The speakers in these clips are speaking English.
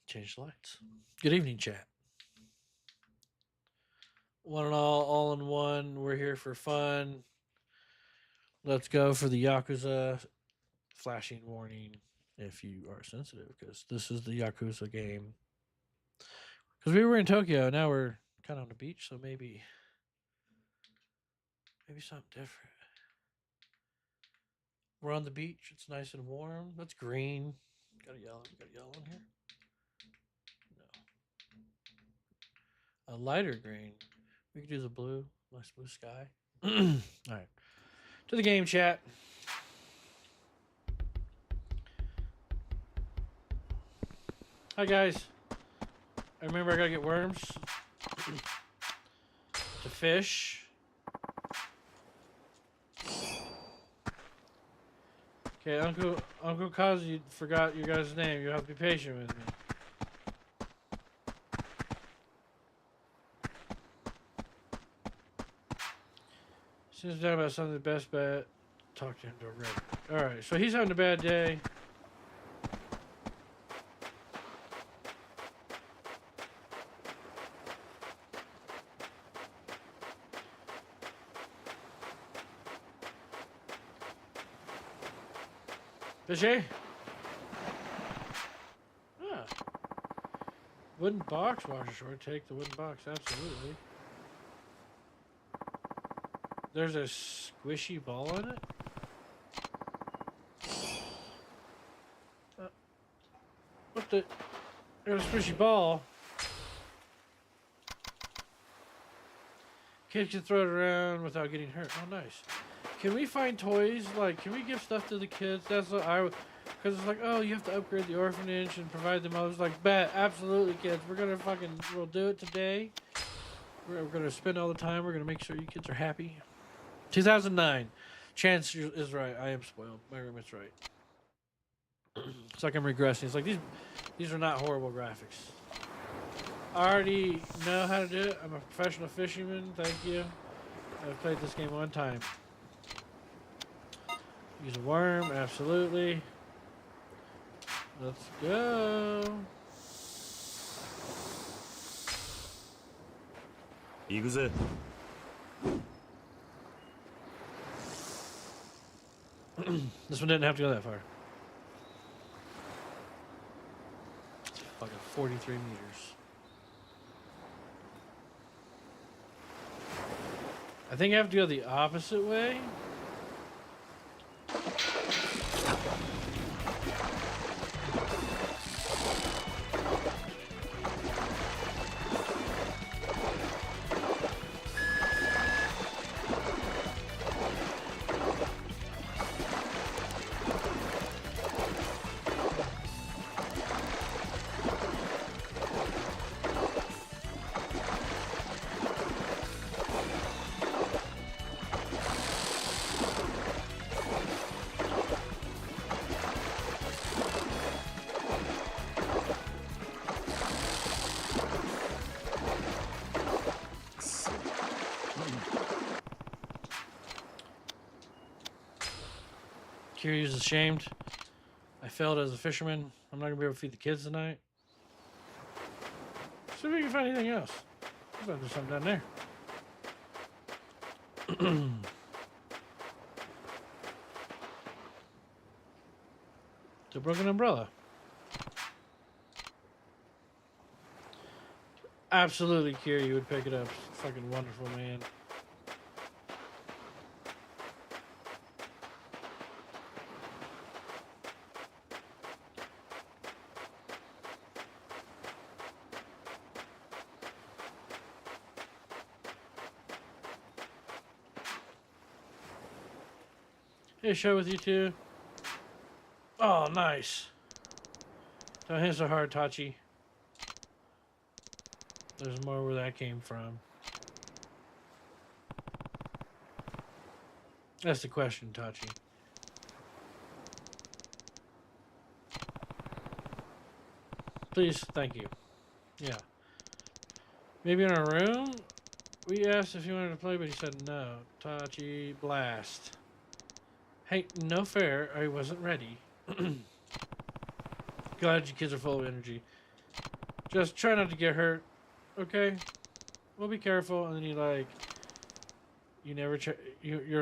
Change the lights. Good evening, chat. One and all in one. We're here for fun. Let's go for the Yakuza flashing warning if you are sensitive, because this is the Yakuza game. Because we were in Tokyo, now we're kind of on the beach, so maybe something different. We're on the beach. It's nice and warm. That's green. Got a yellow. Got a yellow in here. No. A lighter green. We could do the blue. Nice blue sky. All right. To the game, chat. Hi, guys. I remember I gotta get worms to fish. Okay, Uncle Kazi forgot your guys' name. You have to be patient with me. Since talking about something the best bet, talk to him direct. All right, so he's having a bad day. Fishy? Ah. Wooden box washer short. Take the wooden box, absolutely. There's a squishy ball in it? What the? There's a squishy ball. Kids can throw it around without getting hurt. Oh, nice. Can we find toys? Like, can we give stuff to the kids? That's what I would. Because it's like, oh, you have to upgrade the orphanage and provide them. I was like, bet, absolutely, kids. We'll do it today. We're gonna spend all the time. We're gonna make sure you kids are happy. 2009. Chance is right. I am spoiled. My roommate's right. It's like I'm regressing. It's like these are not horrible graphics. I already know how to do it. I'm a professional fisherman. Thank you. I've played this game one time. Use a worm, absolutely. Let's go. Yakuza. This one didn't have to go that far. It's fucking 43 meters. I think I have to go the opposite way. Kiryu's ashamed. I failed as a fisherman. I'm not gonna be able to feed the kids tonight. See if we can find anything else. There's something down there. It's a broken umbrella. Absolutely, Kiryu would pick it up. Fucking wonderful, man. Hey, show with you too. Oh, nice. Don't hit so hard, Tachi. There's more where that came from. That's the question, Tachi. Please, thank you. Yeah. Maybe in our room? We asked if he wanted to play, but he said no. Tachi, blast. Hey, no fair. I wasn't ready. God, you kids are full of energy. Just try not to get hurt, okay? We'll be careful, and then you're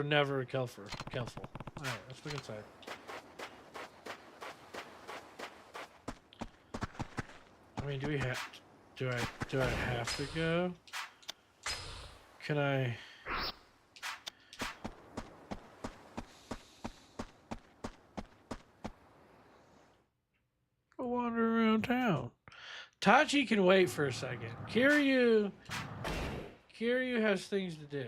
never careful. All right, let's look inside. I mean, do I have to go? Can I? Go wander around town. Tachi can wait for a second. Kiryu has things to do.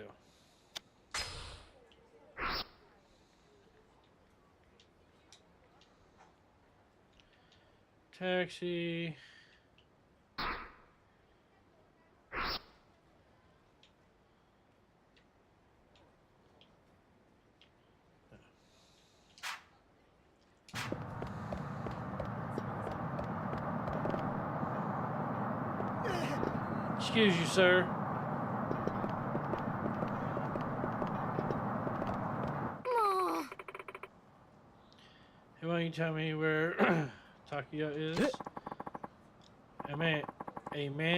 Taxi. Excuse you, sir. Hey, why don't you tell me where Takuya is? A man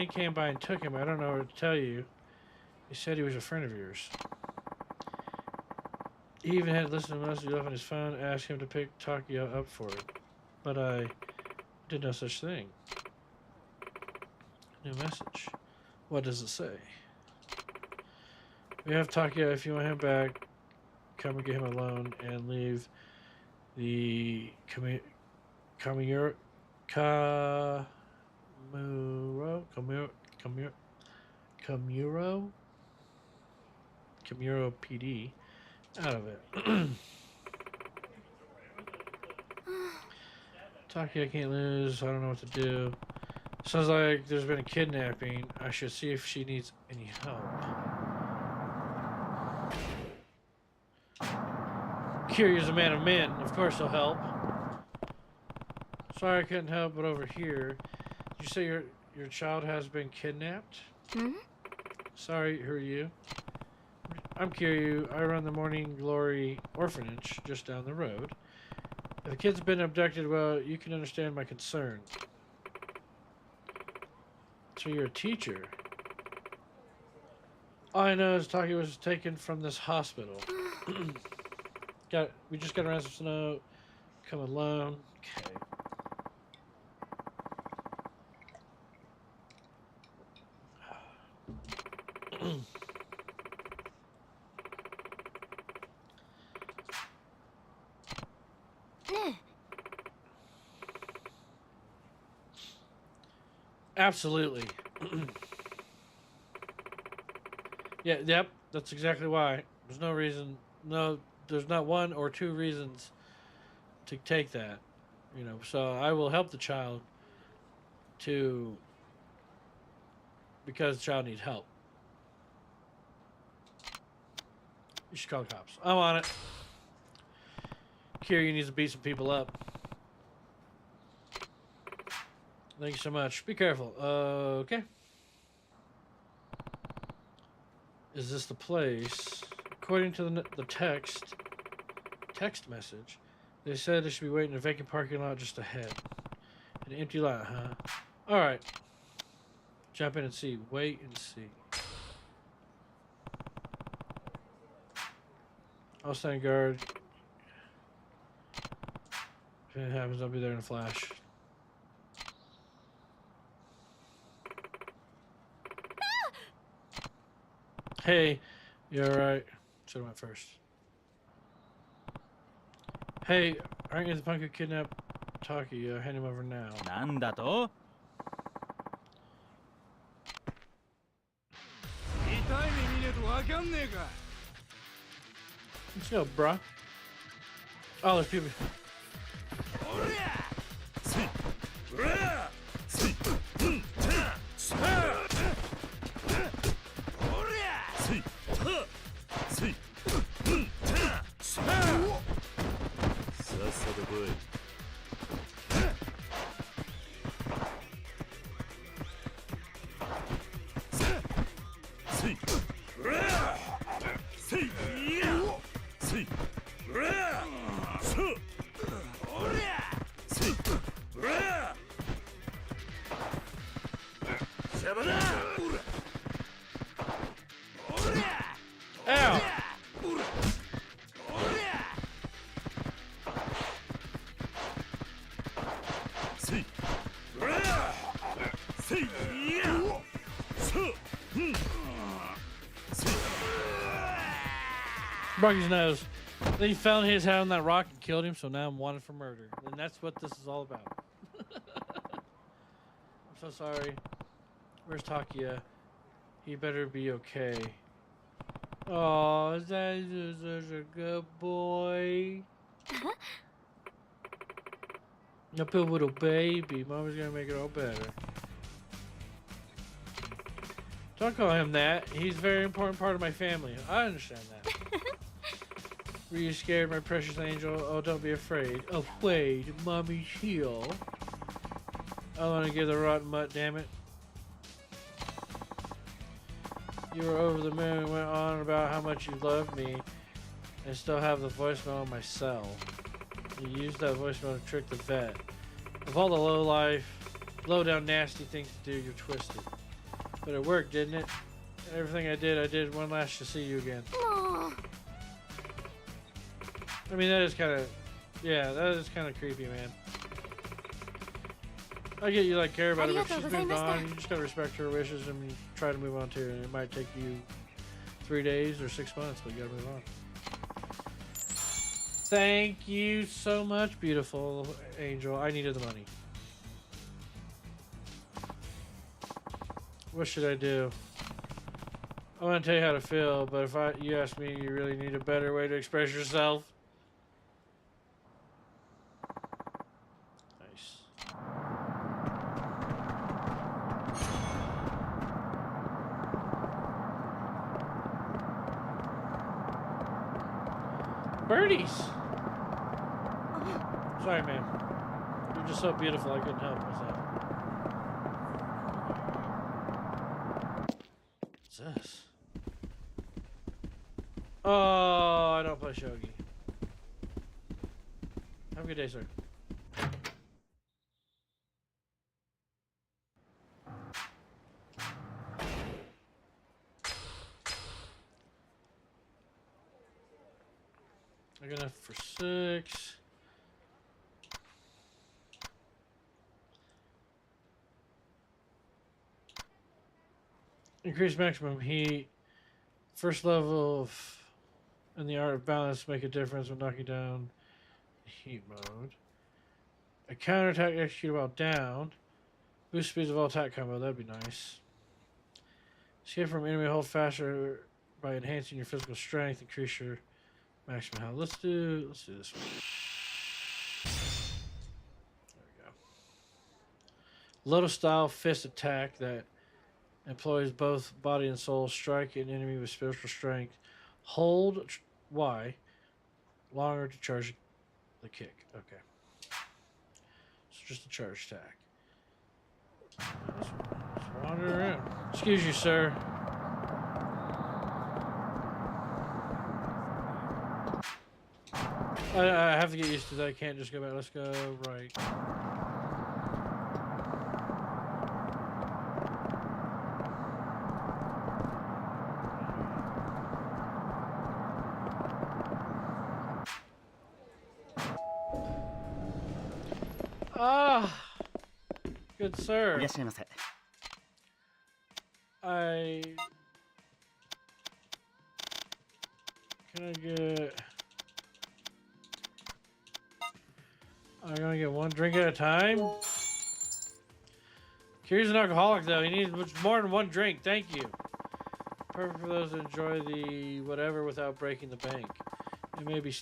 came by and took him. I don't know what to tell you. He said he was a friend of yours. He even had to listen to messages off on his phone, ask him to pick Takuya up for it. But I did no such thing. New message. What does it say? We have Takuya. If you want him back, come and get him alone and leave the Kamuro PD out of it. Takuya can't lose. I don't know what to do. Sounds like there's been a kidnapping. I should see if she needs any help. Kiryu's a man of men. Of course he'll help. Sorry I couldn't help, but over here. Did you say your child has been kidnapped? Mm-hmm. Sorry, who are you? I'm Kiryu. I run the Morning Glory Orphanage just down the road. If the kid's been abducted, well, you can understand my concern. So you're a teacher. All I know is Taki was taken from this hospital. We just got a ransom note. Come alone. Okay. Absolutely. Yep, that's exactly why. There's no reason, there's not one or two reasons to take that, so I will help the child because the child needs help. You should call the cops. I'm on it. Kiryu needs to beat some people up. Thank you so much. Be careful. Okay. Is this the place? According to the text message, they said they should be waiting in a vacant parking lot just ahead. An empty lot, huh? Alright. Jump in and see. Wait and see. I'll stand guard. If anything happens, I'll be there in a flash. Hey, you alright? Should've went first. Hey, aren't you the punk who kidnapped Taki? Hand him over now. Nandato? Let's go, bruh. Oh, there's people. Broke his nose. Then he fell and hit his head on that rock and killed him, so now I'm wanted for murder. And that's what this is all about. I'm so sorry. Where's Takia? He better be okay. Oh, that's such a good boy. A poor little baby. Mama's gonna make it all better. Don't call him that. He's a very important part of my family. I understand that. Were you scared, my precious angel? Oh, don't be afraid. Oh, wait. Mommy's heel. I want to give the rotten mutt, damn it. You were over the moon and went on about how much you loved me. I still have the voicemail on my cell. You used that voicemail to trick the vet. Of all the low down nasty things to do, you're twisted. But it worked, didn't it? Everything I did one last to see you again. Aww. I mean, that is kind of, yeah, that is kind of creepy, man. I get you like care about her, but she's moved on. You just gotta respect her wishes and try to move on too. And it might take you 3 days or 6 months, but you gotta move on. Thank you so much, beautiful angel. I needed the money. What should I do? I want to tell you how to feel, but if you ask me, you really need a better way to express yourself. Nice. Birdies! Sorry, man. You're just so beautiful, I couldn't help myself. What's this? Oh, I don't play shogi. Have a good day, sir. I got enough for 6. Increase maximum heat. First level of in the art of balance make a difference when knocking down heat mode. A counterattack execute while down. Boost speeds of all attack combo, that'd be nice. Escape from enemy hold faster by enhancing your physical strength, increase your maximum health. Let's do this one. There we go. Lotus style fist attack that employs both body and soul. Strike an enemy with spiritual strength. Hold Y longer to charge the kick. Okay. So just a charge attack. Let's wander around. Excuse you, sir. I have to get used to that. I can't just go back. Let's go right. Ah, good sir. Can I get? I'm gonna get one drink at a time. Kiri's an alcoholic though. He needs more than one drink. Thank you. Perfect for those who enjoy the whatever without breaking the bank. It may be the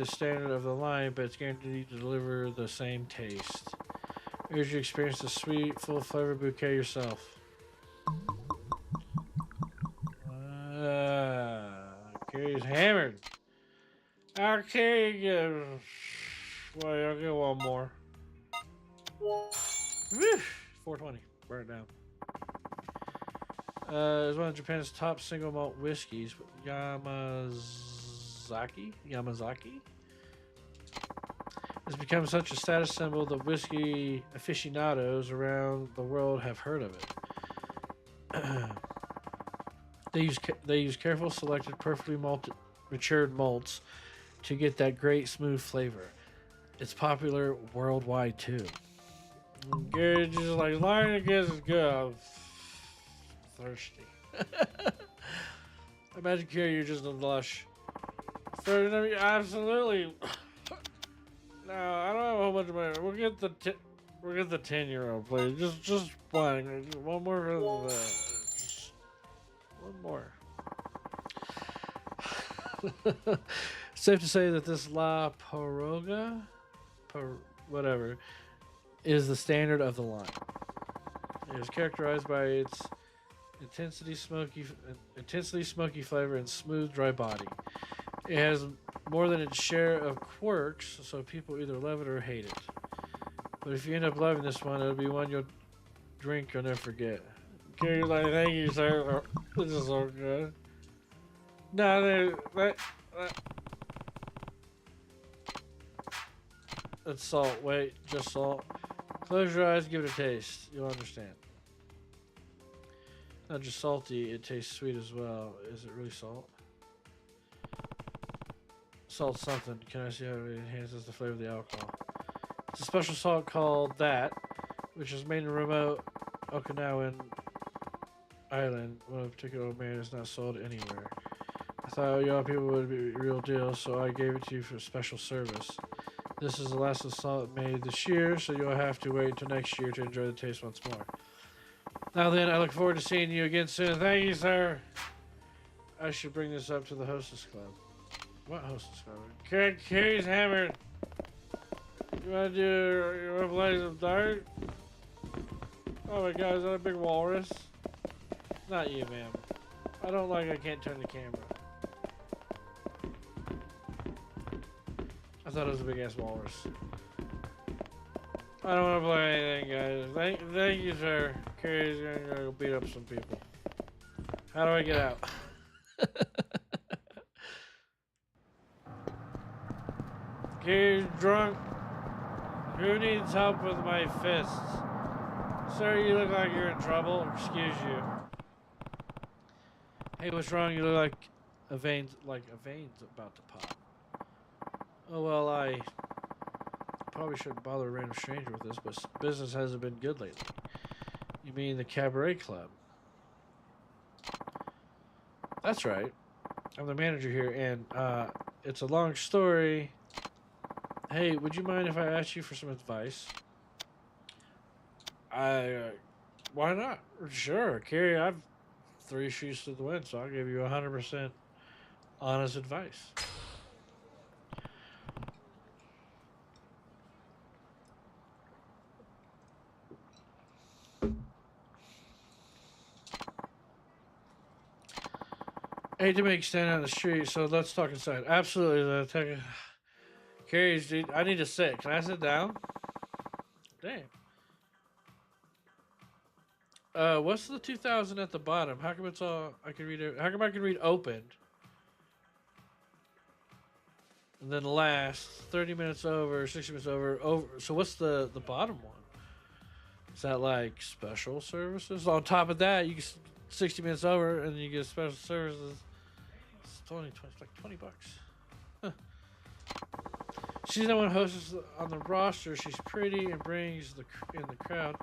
standard of the line, but it's guaranteed to deliver the same taste. Urge you experience the sweet, full flavor bouquet yourself. Kiri's hammered. Okay, well, I'll get one more. Whew, 420. Burn it down. It's one of Japan's top single malt whiskeys. Yamazaki? It's become such a status symbol that whiskey aficionados around the world have heard of it. They use careful, selected, perfectly matured malts to get that great, smooth flavor. It's popular worldwide too. Gary just like lying against is good. I'm thirsty. Imagine Kira, you're just a lush. Absolutely. No, I don't have a whole bunch of money. We'll get the 10-year-old, please. Just one more for the just one more. Safe to say that this La Piroga, whatever, is the standard of the line. It is characterized by its intensely smoky flavor and smooth, dry body. It has more than its share of quirks, so people either love it or hate it. But if you end up loving this one, it'll be one you'll drink or never forget. Okay, like, thank you, sir. This is so good. No, that's salt. Wait, just salt. Close your eyes, give it a taste. You'll understand. Not just salty, it tastes sweet as well. Is it really salt? Salt something. Can I see how it enhances the flavor of the alcohol? It's a special salt called that, which is made in remote Okinawan island. One of particular old man is not sold anywhere. I thought y'all people would be a real deal, so I gave it to you for special service. This is the last of the salt made this year, so you'll have to wait until next year to enjoy the taste once more. Now then, I look forward to seeing you again soon. Thank you, sir. I should bring this up to the hostess club. What hostess club? Carrie's hammered. You wanna play some dart? Oh my god, is that a big walrus? Not you, ma'am. I don't like I can't turn the camera. I thought it was a big ass walrus. I don't want to play anything, guys. Thank you, sir. Carrie's gonna go beat up some people. How do I get out? Carrie's drunk. Who needs help with my fists? Sir, you look like you're in trouble. Excuse you. Hey, what's wrong? You look like a vein's about to pop. Oh well, I probably shouldn't bother a random stranger with this, but business hasn't been good lately. You mean the cabaret club? That's right. I'm the manager here, and it's a long story. Hey, would you mind if I asked you for some advice? Why not? Sure, Carrie, I've 3 shoes to the wind, so I'll give you 100% honest advice. I hate to make stand on the street, so let's talk inside. Absolutely. Carrie's, dude, I need to sit. Can I sit down? Damn. What's the 2000 at the bottom? How come it's all I can read it? How come I can read opened? And then last 30 minutes over, 60 minutes over. So what's the bottom one? Is that like special services? On top of that, you get 60 minutes over, and you get special services. It's only like $20. Huh. She's the one hostess on the roster. She's pretty and brings in the crowd.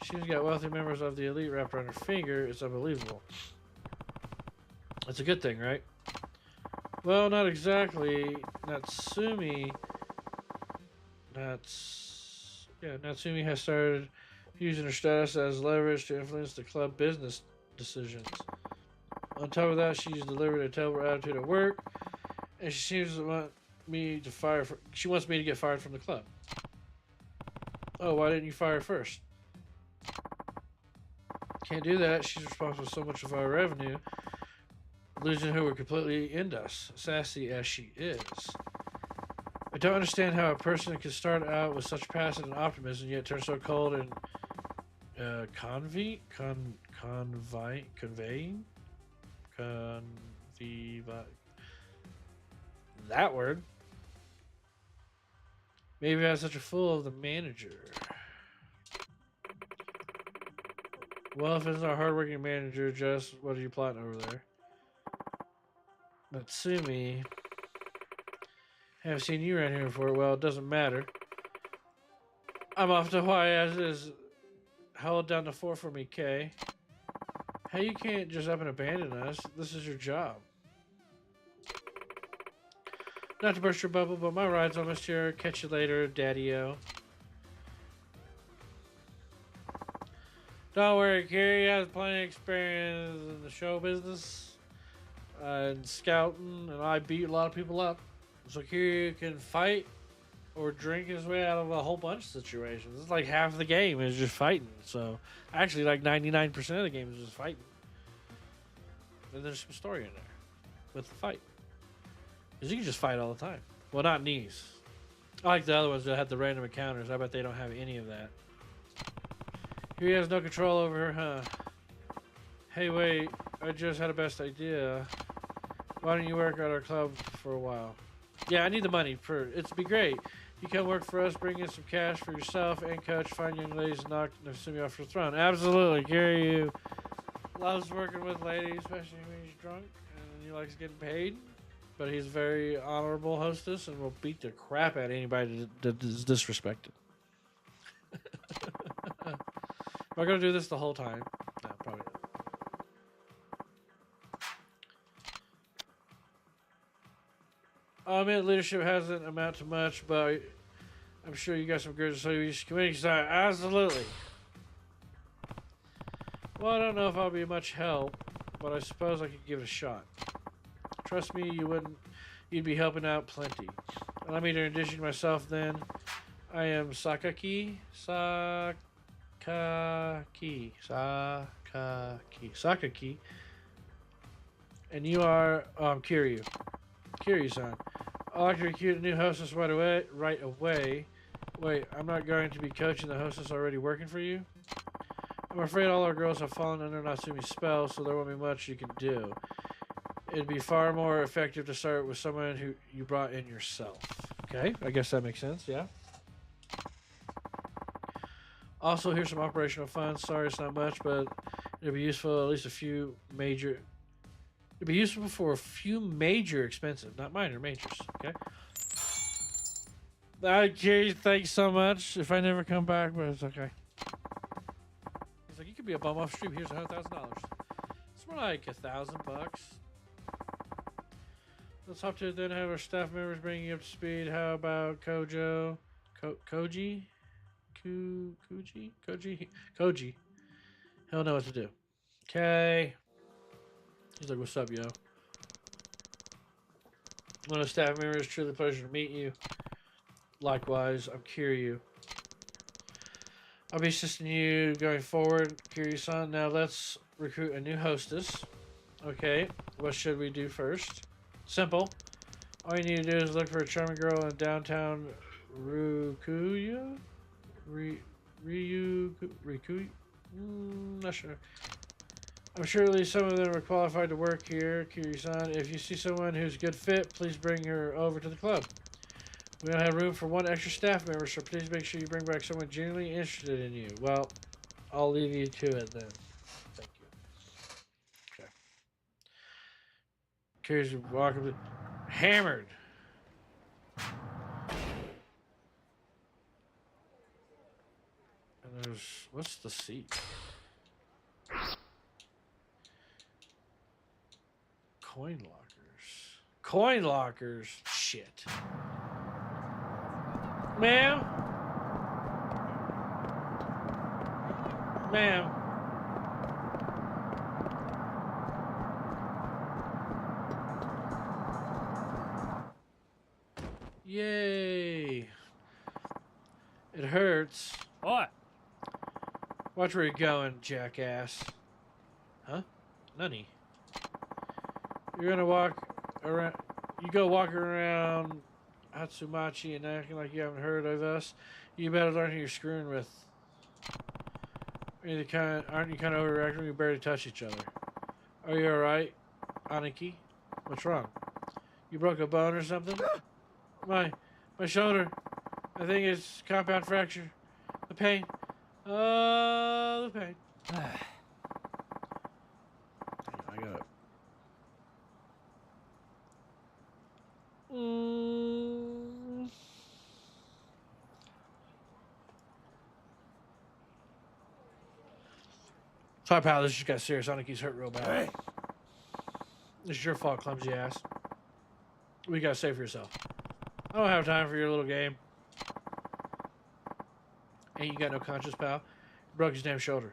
She's got wealthy members of the elite wrapped around her finger. It's unbelievable. It's a good thing, right? Well, not exactly. Natsumi has started using her status as leverage to influence the club business decisions. On top of that, she's delivered a terrible attitude at work, and she seems to want me to she wants me to get fired from the club. Oh, why didn't you fire her first? Can't do that. She's responsible for so much of our revenue. Losing her would completely end us, sassy as she is. I don't understand how a person can start out with such passion and optimism, yet turn so cold and conveying. That word. Maybe I'm such a fool of the manager. Well, if it's our hardworking manager, Jess, what are you plotting over there? Natsumi. Haven't seen you around here before. Well, it doesn't matter. I'm off to Hawaii as is. Hold down the fort for me, Kay. Hey, you can't just up and abandon us. This is your job. Not to burst your bubble, but my ride's almost here. Catch you later, Daddy-O. Don't worry, Carrie has plenty of experience in the show business and scouting, and I beat a lot of people up. So Carrie can fight or drink his way out of a whole bunch of situations. It's like half the game is just fighting. So actually, like 99% of the game is just fighting. And there's some story in there with the fight. Because you can just fight all the time. Well, not Nice. I like the other ones that had the random encounters. I bet they don't have any of that. He has no control over her, huh? Hey, wait. I just had a best idea. Why don't you work at our club for a while? Yeah, I need the money. It'd be great. You come work for us, bring in some cash for yourself and coach, find young ladies, and knock them off your throne. Absolutely. Gary, you loves working with ladies, especially when he's drunk, and he likes getting paid. But he's a very honorable hostess and will beat the crap out of anybody that is disrespected. Am I going to do this the whole time? No, probably not. I mean, leadership hasn't amounted to much, but I'm sure you got some good community side. Absolutely. Well, I don't know if I'll be much help, but I suppose I could give it a shot. Trust me, you'd be helping out plenty. Allow me to introduce myself then. I am Sakaki. And you are Kiryu. Kiryu-san. I'd like to recruit a new hostess right away. Wait, I'm not going to be coaching the hostess already working for you? I'm afraid all our girls have fallen under Natsumi's spell, so there won't be much you can do. It'd be far more effective to start with someone who you brought in yourself. Okay, I guess that makes sense, yeah. Also, here's some operational funds. Sorry it's not much, but it'd be useful at least a few major... It'd be useful for a few major expenses, not minor, majors, okay? Okay, thanks so much. If I never come back, but it's okay. He's like, you could be a bum off stream. Here's $100,000. It's more like $1,000. Let's hop to it then. Have our staff members bring you up to speed. How about Koji? Koji. He'll know what to do. Okay. He's like, what's up, yo? One of the staff members, truly a pleasure to meet you. Likewise, I'm Kiryu. I'll be assisting you going forward, Kiryu-san. Now let's recruit a new hostess. Okay, what should we do first? Simple. All you need to do is look for a charming girl in downtown Rikuya? Rikuya? Not sure. I'm sure at least some of them are qualified to work here, Kiryu-san. If you see someone who's a good fit, please bring her over to the club. We don't have room for one extra staff member, so please make sure you bring back someone genuinely interested in you. Well, I'll leave you to it then. Thank you. Okay. Kiryu's walking hammered. And there's... What's the seat? Coin lockers. Coin lockers? Shit. Ma'am? Ma'am? Yay. It hurts. What? Watch where you're going, jackass. Huh? Nunny. You're gonna walk around. You go walking around Hatsumachi and acting like you haven't heard of us. You better learn who you're screwing with. Aren't you kind of overreacting? We barely touch each other. Are you alright, Aniki? What's wrong? You broke a bone or something? My shoulder. I think it's compound fracture. The pain. Oh, the pain. I got it. Sorry, pal. This just got serious. Aniki's hurt real bad. Hey. This is your fault, clumsy ass. What you gotta say for yourself? I don't have time for your little game. Ain't you got no conscience, pal? You broke his damn shoulder.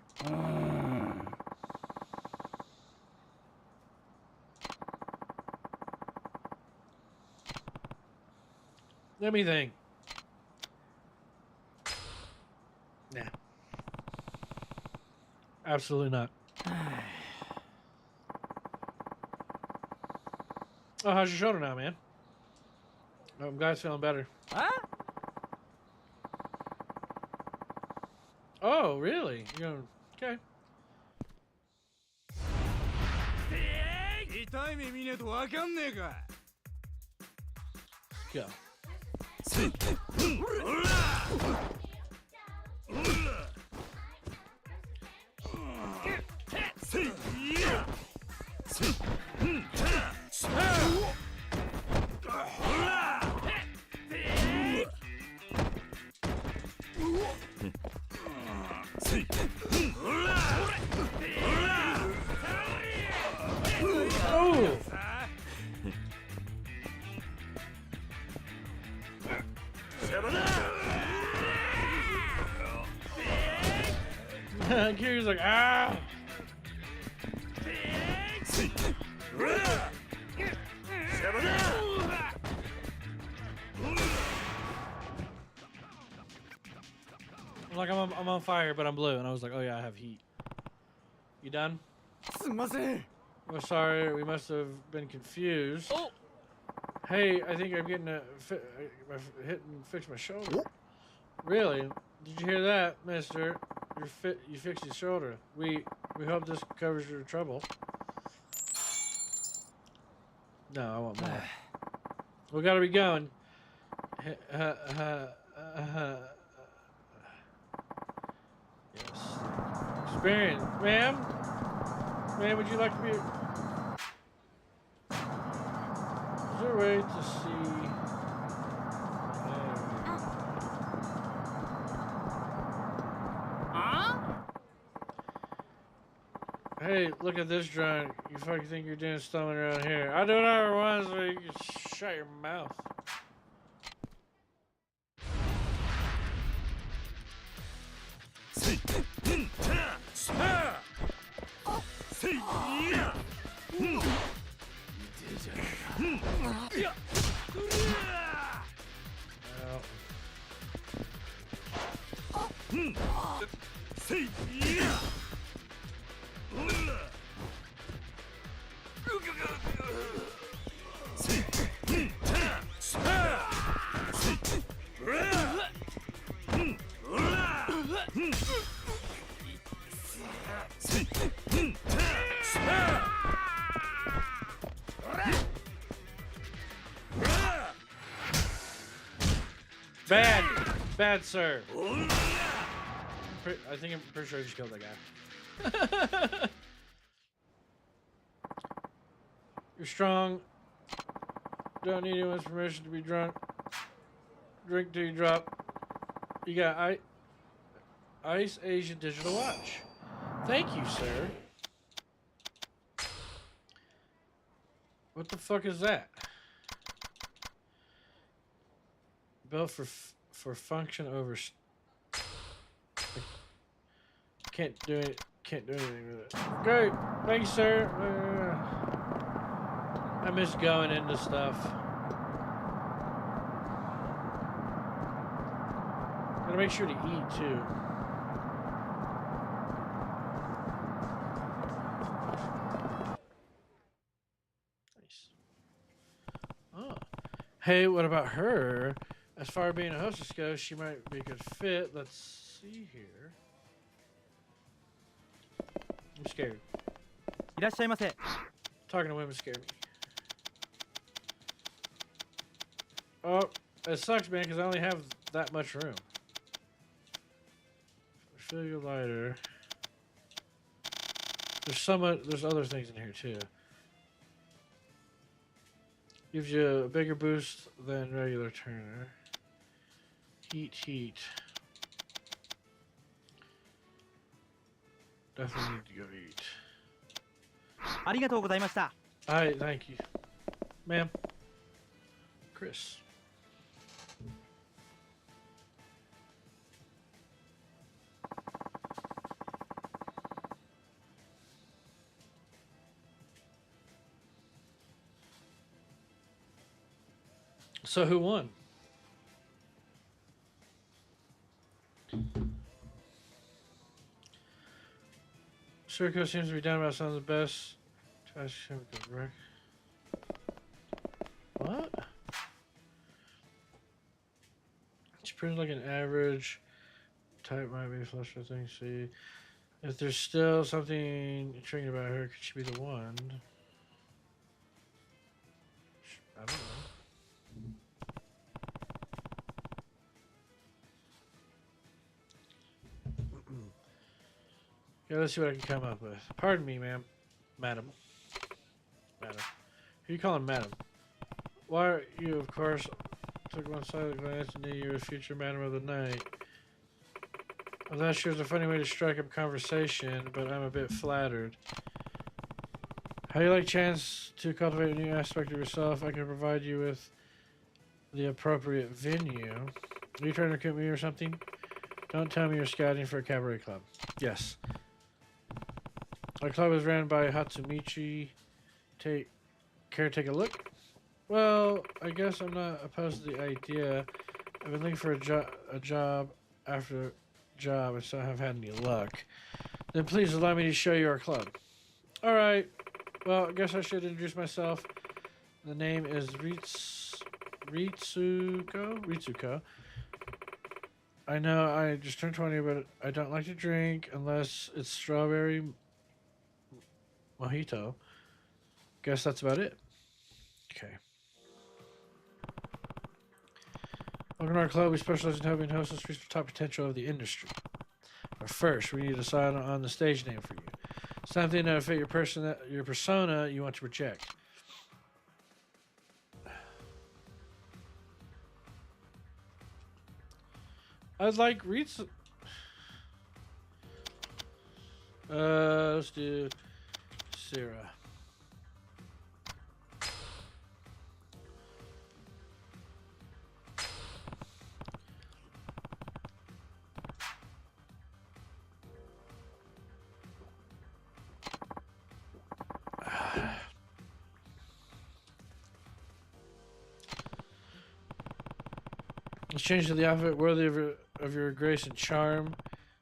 Let me think. Nah. Absolutely not. Oh, how's your shoulder now, man? I'm glad it's feeling better. Huh? Oh, really? You're okay. Go. Oh! Kiryu's like, ah! I'm on fire, but I'm blue. And I was like, oh yeah, I have heat. You done? We're sorry, we must have been confused. Oh. Hey, I think I'm getting hit and fix my shoulder. Really? Did you hear that, mister? You fixed your shoulder. We hope this covers your trouble. No, I want more. We gotta be going. Yes. Experience. Ma'am? Ma'am, would you like to be... Is there a way to see... Hey, look at this drawing. You fucking think you're doing something around here. I do whatever I want so you can shut your mouth. Bad! Bad, sir. I'm pretty sure I just killed that guy. You're strong. Don't need anyone's permission to be drunk. Drink till you drop. You got Ice Asian Digital Watch. Thank you, sir. What the fuck is that? Built for function over. Can't do it. Can't do anything with it. Great, thanks, sir. I miss going into stuff. Gotta make sure to eat too. Nice. Oh, hey, what about her? As far as being a hostess goes, she might be a good fit. Let's see here. I'm scared. Talking to women scare me. Oh, it sucks, man, because I only have that much room. Fill your lighter. There's other things in here too. Gives you a bigger boost than regular Turner. Heat. Definitely need to go eat. Alright, thank you. Ma'am. Chris. So who won? Circo seems to be down about some of the best. What? It's pretty like an average type might be flush with things. See if there's still something intriguing about her. Could she be the one? I don't know. Yeah, let's see what I can come up with. Pardon me, ma'am. Madam. Madam. Who you calling madam? Why are you, of course, took one silent glance and knew you were the future madam of the night. I thought she was a funny way to strike up conversation, but I'm a bit flattered. How do you like chance to cultivate a new aspect of yourself? I can provide you with the appropriate venue. Are you trying to recruit me or something? Don't tell me you're scouting for a cabaret club. Yes. Our club is ran by Hatsumichi. Care to take a look? Well, I guess I'm not opposed to the idea. I've been looking for a job after job and so haven't had any luck. Then please allow me to show you our club. Alright. Well, I guess I should introduce myself. The name is Ritsuko. I know I just turned 20, but I don't like to drink unless it's strawberry mojito. Guess that's about it. Okay. Welcome to our club. We specialize in helping hostess reach the top potential of the industry. But first, we need to decide on the stage name for you. Something that will fit your persona you want to project. I'd like Ritsu. Let's do Sarah. Let's change to the outfit worthy of your grace and charm.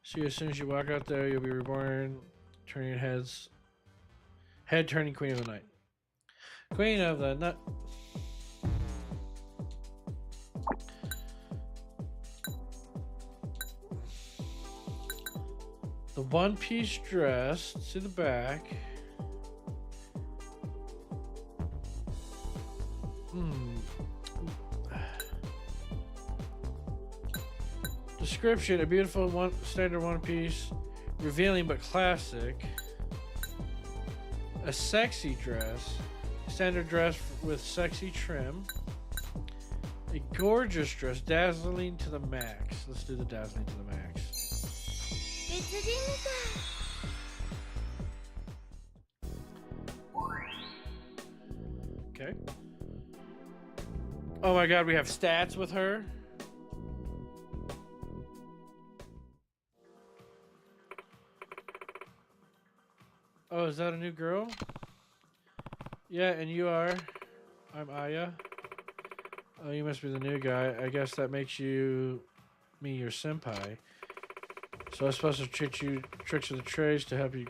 See, as soon as you walk out there, you'll be reborn, turning head-turning queen of the night. Queen of the night. The one-piece dress. See the back. Description: a beautiful standard one piece, revealing but classic. A sexy dress, standard dress with sexy trim. A gorgeous dress, dazzling to the max. Let's do the dazzling to the max. Okay. Oh my god, we have stats with her. Oh, is that a new girl? Yeah, and you are? I'm Aya. Oh, you must be the new guy. I guess that makes me your senpai. So I'm supposed to treat you tricks of the trades to help you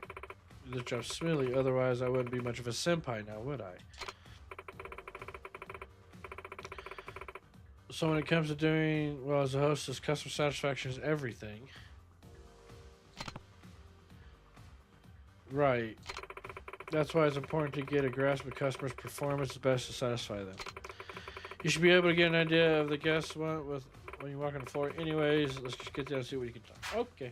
do the job smoothly. Otherwise, I wouldn't be much of a senpai now, would I? So when it comes to doing well as a hostess, customer satisfaction is everything. Right. That's why it's important to get a grasp of customers' performance best to satisfy them. You should be able to get an idea of the guests want when you walk on the floor. Anyways, let's just get down and see what you can talk. Okay.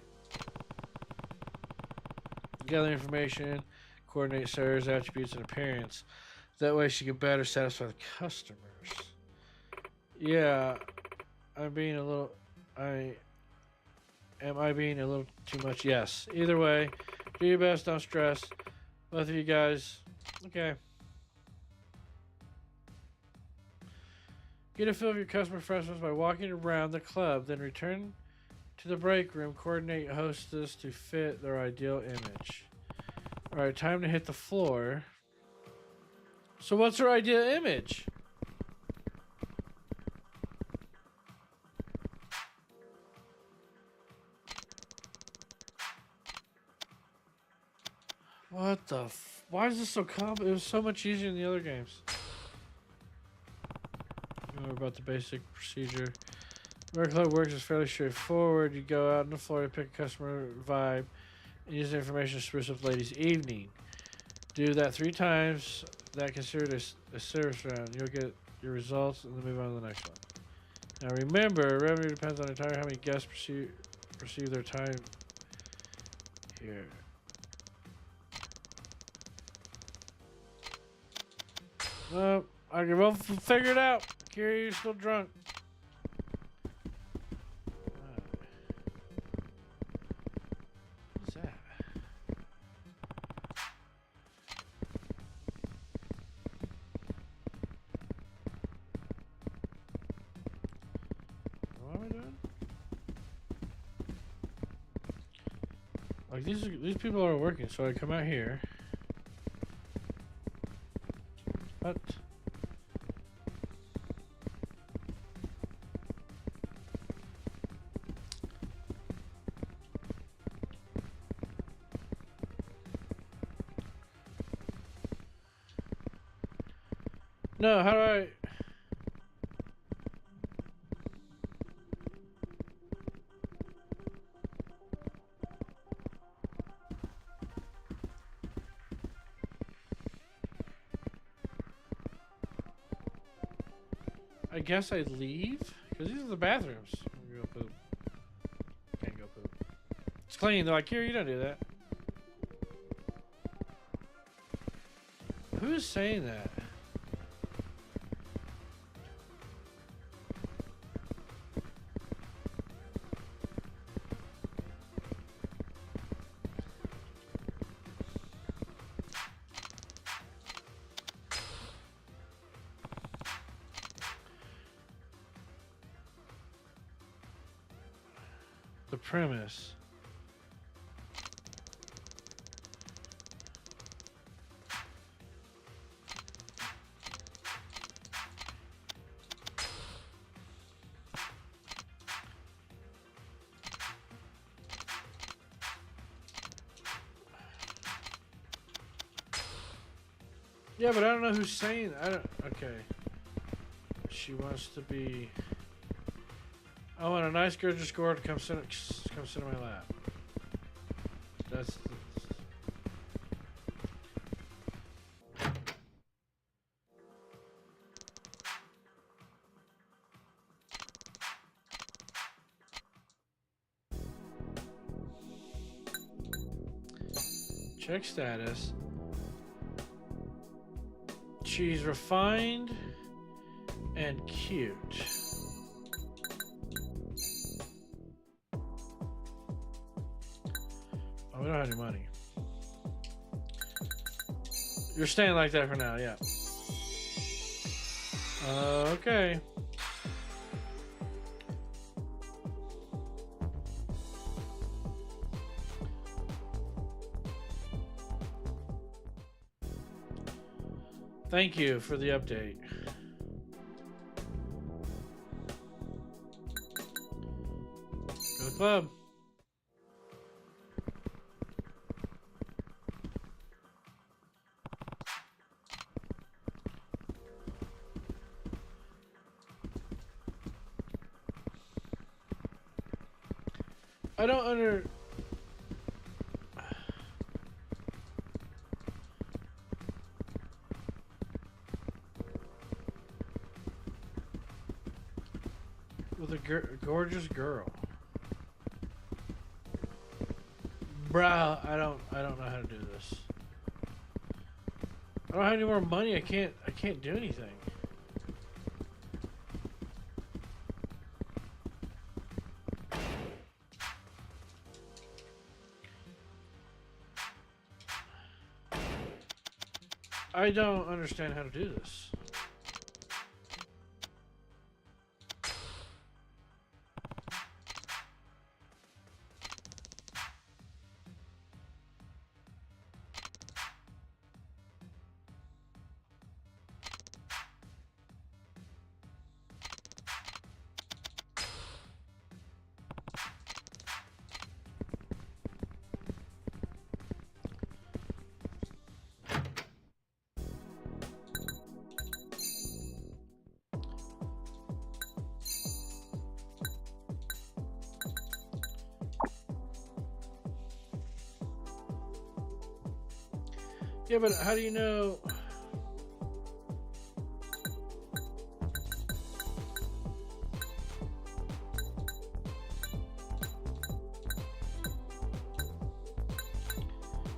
Gather information, coordinate Sarah's attributes and appearance. That way she can better satisfy the customers. Yeah, Am I being a little too much? Yes. Either way, do your best, don't stress. Both of you guys. Okay. Get a feel of your customer preferences by walking around the club, then return to the break room. Coordinate hostess to fit their ideal image. Alright, time to hit the floor. So what's her ideal image? What the why is this so complicated? It was so much easier in the other games. Know about the basic procedure. Where club works is fairly straightforward. You go out on the floor to pick a customer vibe and use the information to spruce up the ladies' evening. Do that 3 times. That considered a service round. You'll get your results and then move on to the next one. Now remember, revenue depends on entirely how many guests perceive their time here. Well, I can both figure it out. Kira, you're still drunk. What's that? What am I doing? Like these people are working, so I come out here. What? No, how do I? I guess I leave? Because these are the bathrooms. I'm gonna go poop. Can't go poop. It's clean. They're like, here, you don't do that. Who's saying that? The premise. Yeah, but I don't know who's saying. I don't. Okay. She wants to be. I want a nice, gorgeous girl to come sit in my lap. That's. Check status. She's refined and cute. Oh, we don't have any money. You're staying like that for now, yeah. Okay. Thank you for the update. Go to the club. I don't with a gorgeous girl. Bruh, I don't know how to do this. I don't have any more money. I can't do anything. I don't understand how to do this. Yeah, but how do you know?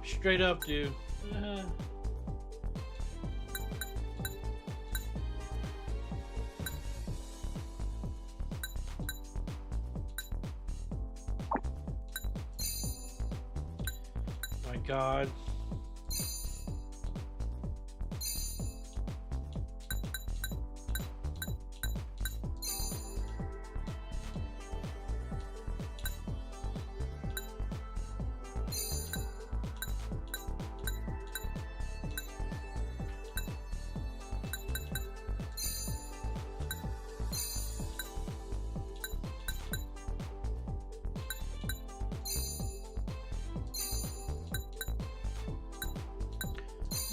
Straight up, dude. My God.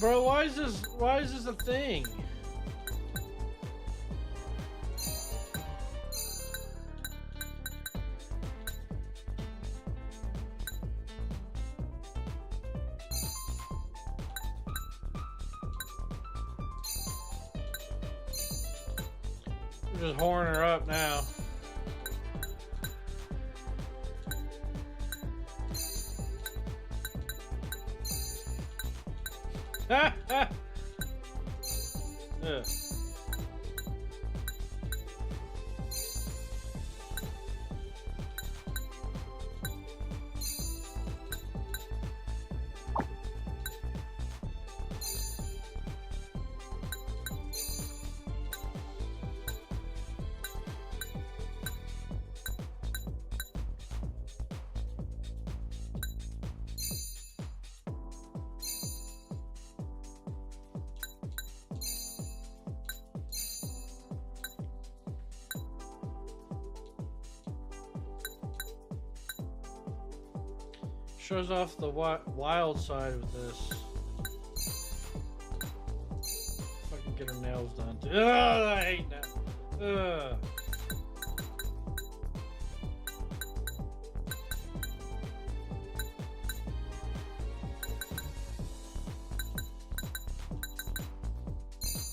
Bro, why is this a thing? We're just whoring her up now. Ha ha! Yeah. Shows off the wild side of this. Fucking get her nails done. Ugh, I hate that. Ugh.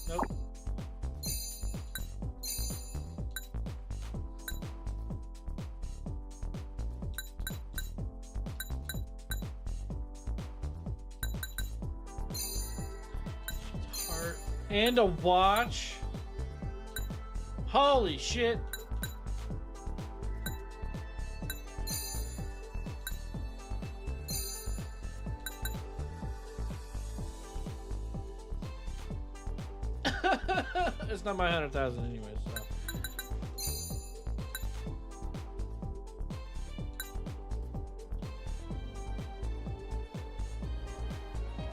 Nope. And a watch. Holy shit. It's not my 100,000 anyway, so.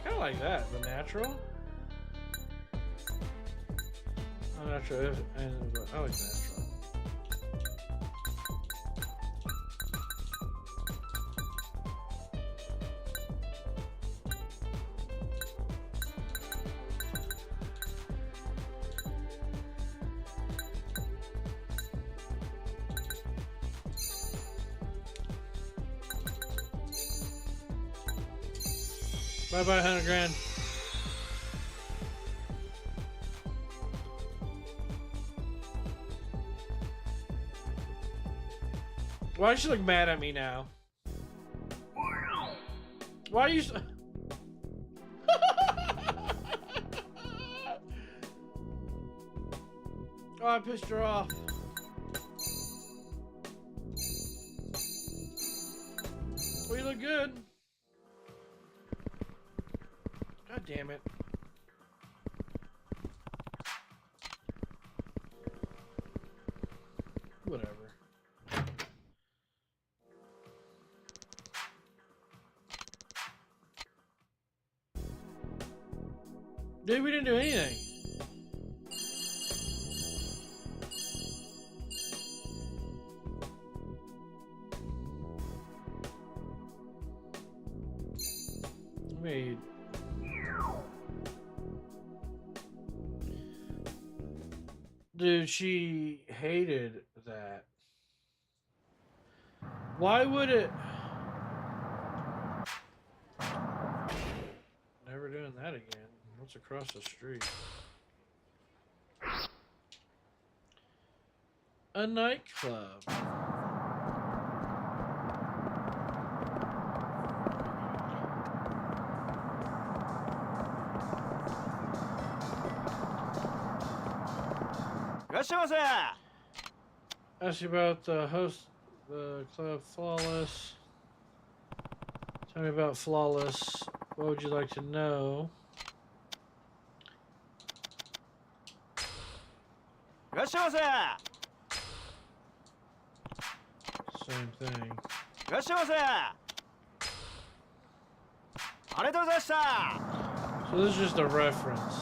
Kind of like that, the natural. I'm not sure if I like natural. Bye bye, 100 grand. Why does she look mad at me now? Why are you so... Oh, I pissed her off. Well, you look good. God damn it. Whatever. Dude, we didn't do anything. Wait. Dude, she hated that. Why would it? Never we're doing that again. What's across the street? A nightclub. Ask you about the host, the club Flawless. Tell me about Flawless. What would you like to know? Same thing. So this is just a reference.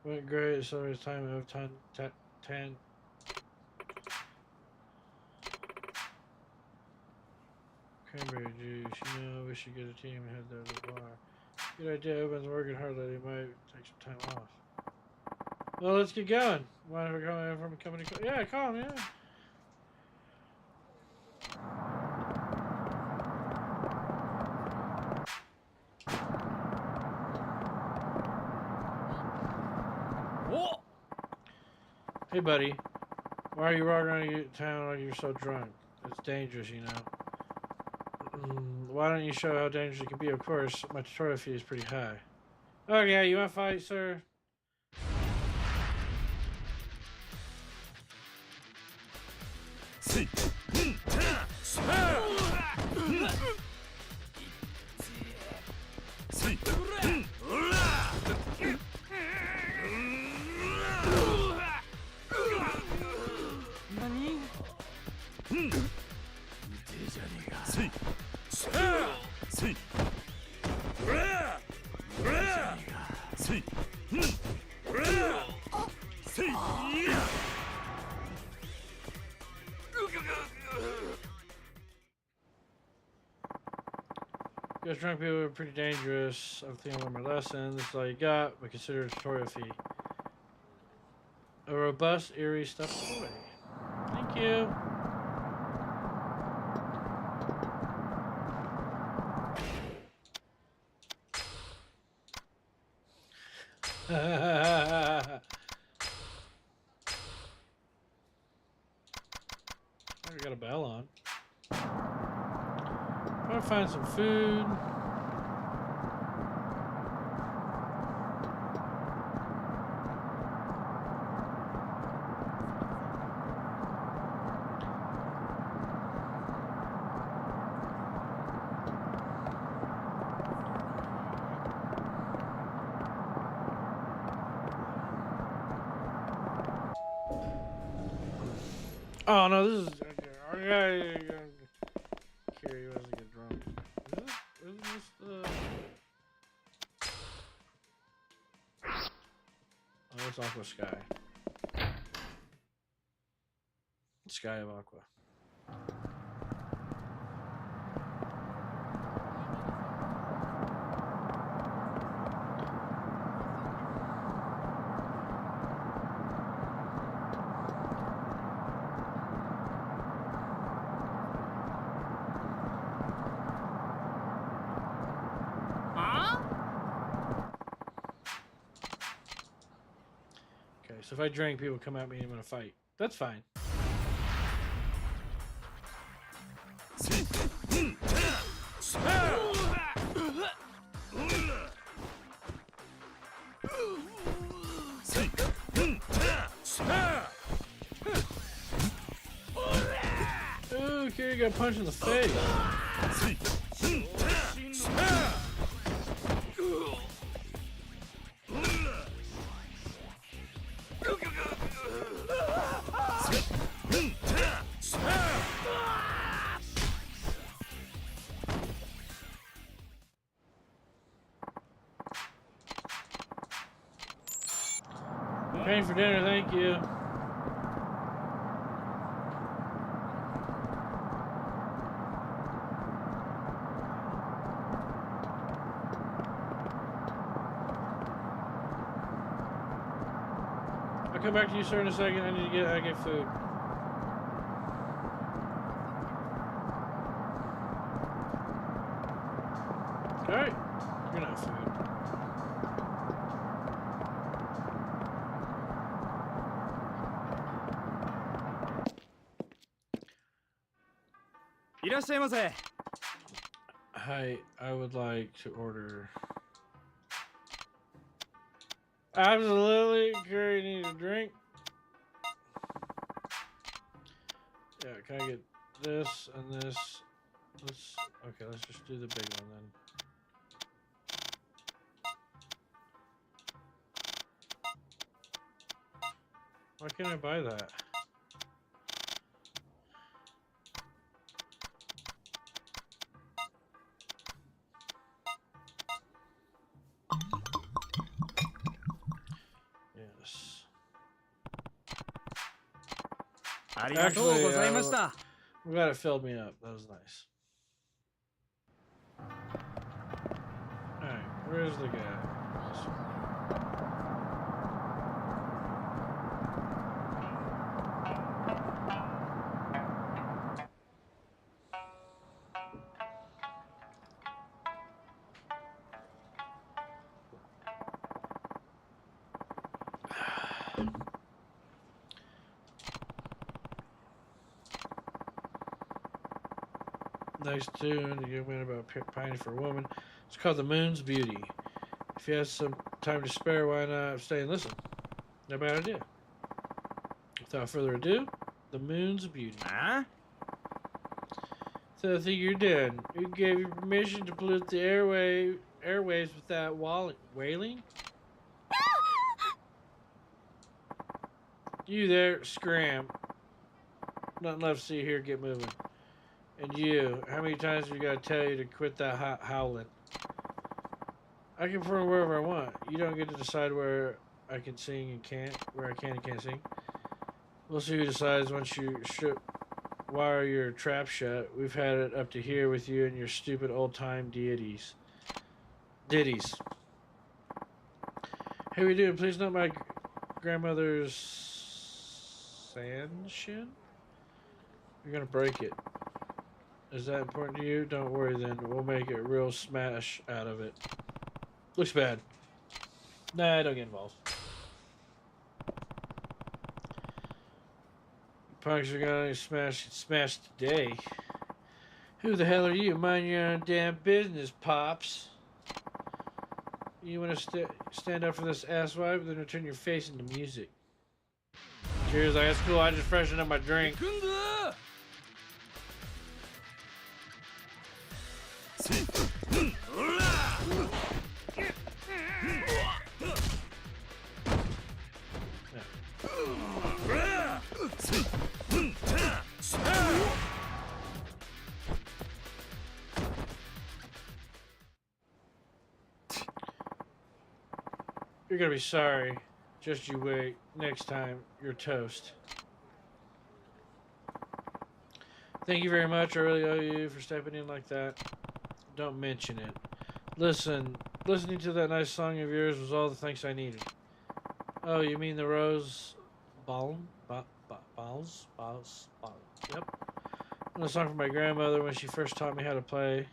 Went great. So it's time of tan. Cranberry juice. You know, we should get a team and head there to the bar. Good idea. Everyone's working hard. That he might take some time off. Well, let's get going. Mind if I come in from a company? Yeah, call him. Yeah. Hey, buddy. Why are you walking around town like you're so drunk? It's dangerous, you know. Why don't you show how dangerous it can be? Of course, my tutorial fee is pretty high. Okay, you want to fight, sir? Because drunk people are pretty dangerous. I think I learned my lesson. This is all you got, but consider a tutorial fee. A robust, eerie stuffed toy. Thank you. I got a bell on. Trying to find some food. Oh no, this is okay. Carrie has to get drunk. Isn't this the? Oh, it's Aqua Sky. Sky of Aqua. So if I drink, people come at me and I'm gonna fight. That's fine. Ooh, Kiri got punched in the face. Paying for dinner, thank you. I'll come back to you, sir, in a second. I get food. Alright. You're not food. Hi, I would like to order. Absolutely. Curry, need a drink. Yeah, can I get this and this? Okay, let's just do the big one then. Why can't I buy that? Yes. Actually, I'm glad it filled me up. That was nice. Alright, where's the guy? Nice tune, the young man about pining for a woman. It's called The Moon's Beauty. If you have some time to spare, why not stay and listen? Not a bad idea. Without further ado, The Moon's Beauty. Huh? So I think you're done. Who gave you permission to pollute the airwaves with that wailing? You there, scram. Nothing left to see here, get moving. And you, how many times have we got to tell you to quit that howling? I can perform wherever I want. You don't get to decide where I can sing and can't, where I can and can't sing. We'll see who decides once you wire your trap shut. We've had it up to here with you and your stupid old-time ditties. Hey, what are you doing? Please not my grandmother's Sanshin? You're gonna break it. Is that important to you? Don't worry then. We'll make a real smash out of it. Looks bad. Nah, don't get involved. Punks are gonna smash today. Who the hell are you? Mind your own damn business, Pops. You wanna stand up for this asswipe, then return your face into music. Cheers, that's cool. I just freshened up my drink. You're gonna be sorry. Just you wait. Next time, you're toast. Thank you very much. I really owe you for stepping in like that. Don't mention it. Listening to that nice song of yours was all the thanks I needed. Oh, you mean the Rose Balm? Balls? Yep. And a song from my grandmother when she first taught me how to play.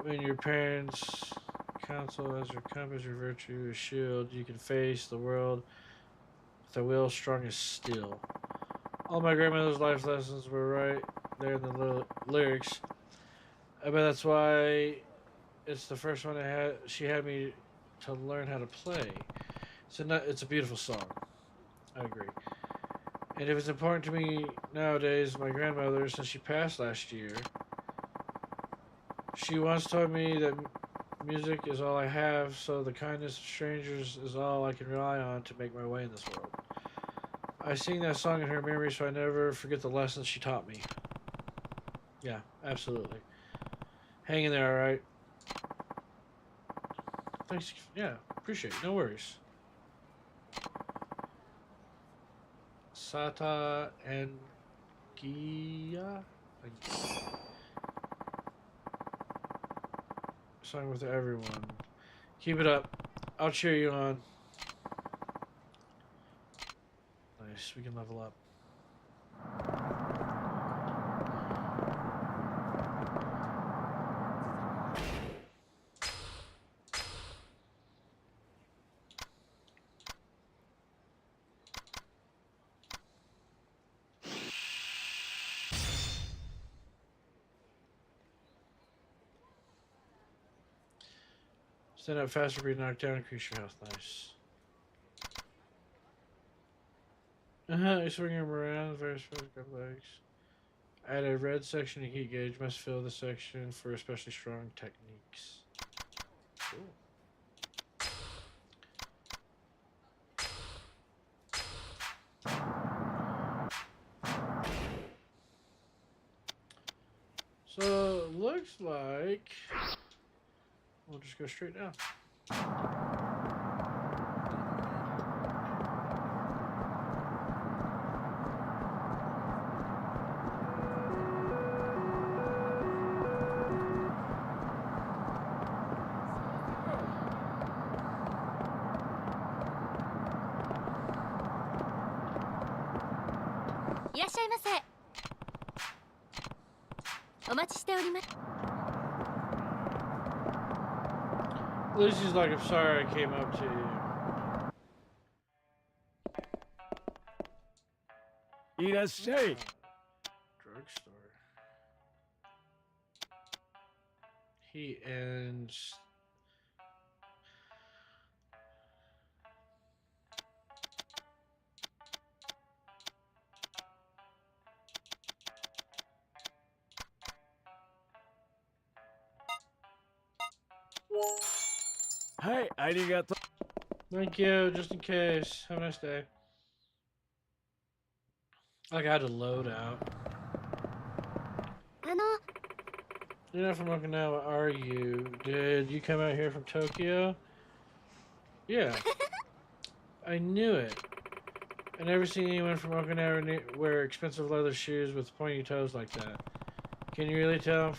When your parents counsel as your compass, your virtue, your shield, you can face the world with a will strong as steel. All my grandmother's life lessons were right there in the lyrics. I bet that's why it's the first one she had me to learn how to play. It's a beautiful song. I agree. And if it's important to me nowadays, my grandmother, since she passed last year, she once told me that music is all I have, so the kindness of strangers is all I can rely on to make my way in this world. I sing that song in her memory so I never forget the lessons she taught me. Yeah, absolutely. Hang in there, alright? Thanks. Yeah, appreciate it. No worries. Sata and Gia? Song with everyone. Keep it up. I'll cheer you on. Nice. We can level up. Stand up faster, be knocked down, increase your health. Nice. You swing him around, various got legs. Add a red section to heat gauge. Must fill the section for especially strong techniques. Cool. So it looks like we'll just go straight down. Lucy's like, I'm sorry I came up to you. いらっしゃい。 Drugstore. He ends. Hi, ありがとう。 Thank you, just in case. Have a nice day. Like I had to load out. You're not from Okinawa, are you? Did you come out here from Tokyo? Yeah. I knew it. I never seen anyone from Okinawa wear expensive leather shoes with pointy toes like that. Can you really tell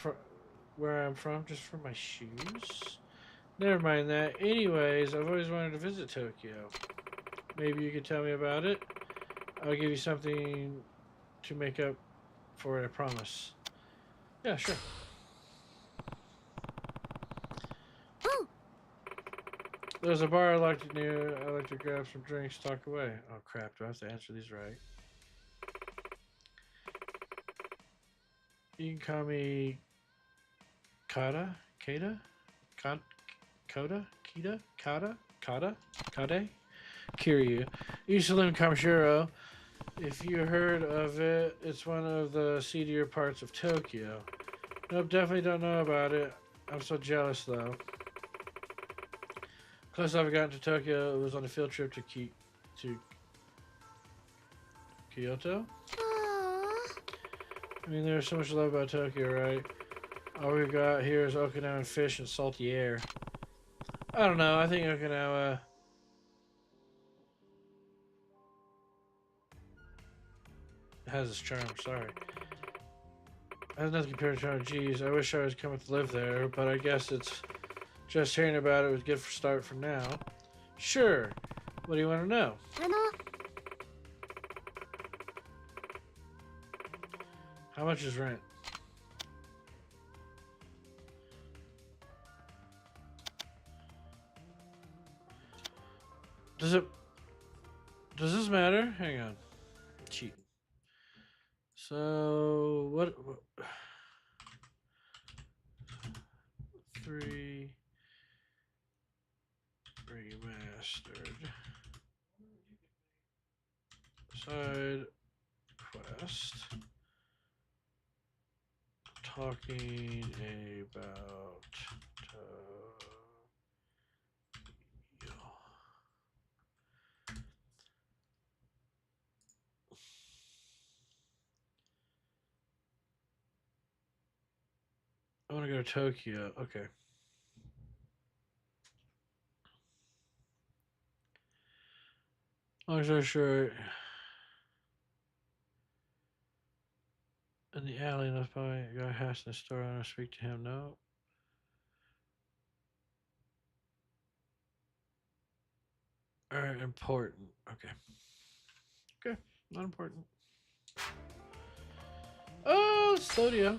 where I'm from just from my shoes? Never mind that. Anyways, I've always wanted to visit Tokyo. Maybe you could tell me about it? I'll give you something to make up for it, I promise. Yeah, sure. There's a bar I like to near. I like to grab some drinks, talk away. Oh crap, do I have to answer these right? You can call me Kata? Kata? Koda? Kita? Kata? Kata? Kade? Kiryu. Used to live in Kamishiro. If you heard of it, it's one of the seedier parts of Tokyo. Nope, definitely don't know about it. I'm so jealous though. Close I've gotten to Tokyo, it was on a field trip to Kyoto. I mean, there's so much love about Tokyo, right? All we got here is Okinawan fish and salty air. I don't know, I think Okinawa has its charm, sorry. I have nothing compared to China. Geez, I wish I was coming to live there, but I guess it's just hearing about it was good for start for now. Sure. What do you want to know? How much is rent? Does this matter? Hang on. Cheating. So what 3 Remastered side quest talking about I want to go to Tokyo. Okay. Long story short, in the alley, left by a guy has in the store. I want to speak to him. No. Alright, important. Okay. Okay. Not important. Oh, studio.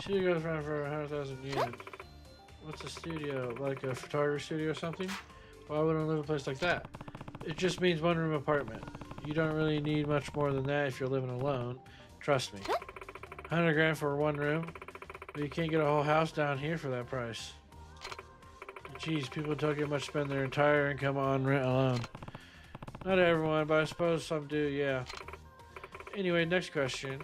Studio goes around for 100,000 yen. What's a studio? Like a photography studio or something? Why would I live in a place like that? It just means one room apartment. You don't really need much more than that if you're living alone. Trust me. 100 grand for one room? But you can't get a whole house down here for that price. Geez, people don't get much spend their entire income on rent alone. Not everyone, but I suppose some do, yeah. Anyway, next question.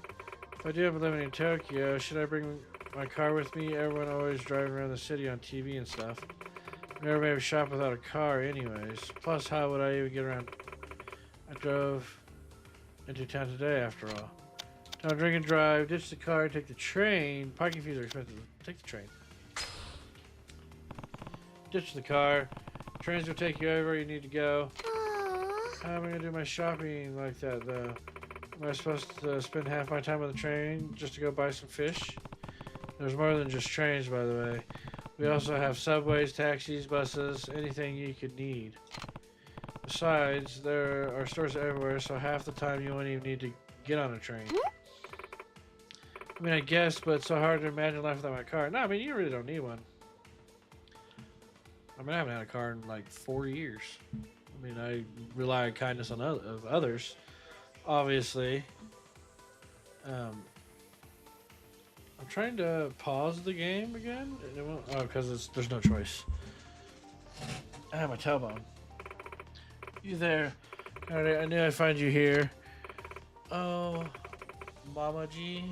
If I do have living in Tokyo, should I bring my car with me? Everyone always driving around the city on TV and stuff. Never made a shop without a car anyways. Plus, how would I even get around? I drove into town today after all. Don't drink and drive, ditch the car, take the train. Parking fees are expensive. Take the train. Ditch the car. Trains will take you everywhere you need to go. How am I going to do my shopping like that though? Am I supposed to spend half my time on the train just to go buy some fish? There's more than just trains, by the way. We also have subways, taxis, buses, anything you could need. Besides, there are stores everywhere, so half the time you won't even need to get on a train. I mean, I guess, but it's so hard to imagine life without my car. No, I mean, you really don't need one. I mean, I haven't had a car in like 4 years. I mean, I rely on kindness on of others, obviously. I'm trying to pause the game again. And it won't, oh, because there's no choice. I have my tailbone. You there? Alright, I knew I'd find you here. Oh, Mama G.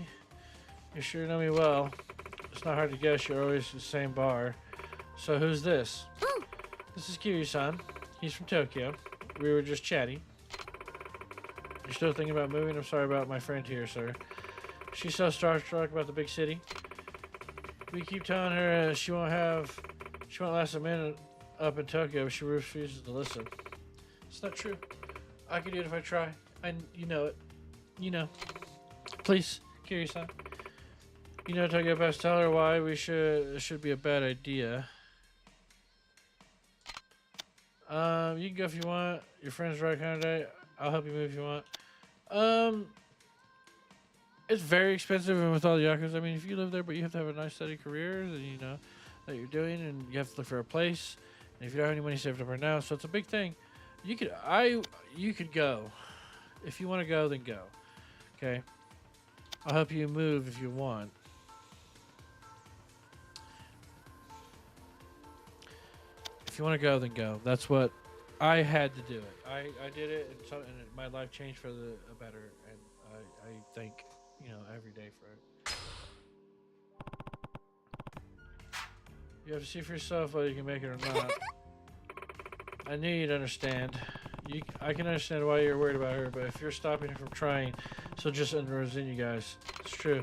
You sure know me well. It's not hard to guess you're always the same bar. So who's this? This is Kiryu-san. He's from Tokyo. We were just chatting. You're still thinking about moving? I'm sorry about my friend here, sir. She's so starstruck about the big city. We keep telling her she won't last a minute up in Tokyo, but she refuses to listen. It's not true. I can do it if I try. You know it. You know. Please, Kiryu-san. You know Tokyo best. Tell her why it should be a bad idea. You can go if you want. Your friend's right kind of day. I'll help you move if you want. It's very expensive, and with all the Yakuza, I mean, if you live there, but you have to have a nice steady career that you know that you're doing, and you have to look for a place. And if you don't have any money saved up right now, so it's a big thing. You could go. If you want to go, then go. Okay. I'll help you move if you want. If you want to go, then go. That's what I had to do it. I did it, and my life changed for the better, and I thank every day for it. You have to see for yourself whether you can make it or not. I knew you'd understand. I can understand why you're worried about her, but if you're stopping her from trying, she'll just resent you guys. It's true.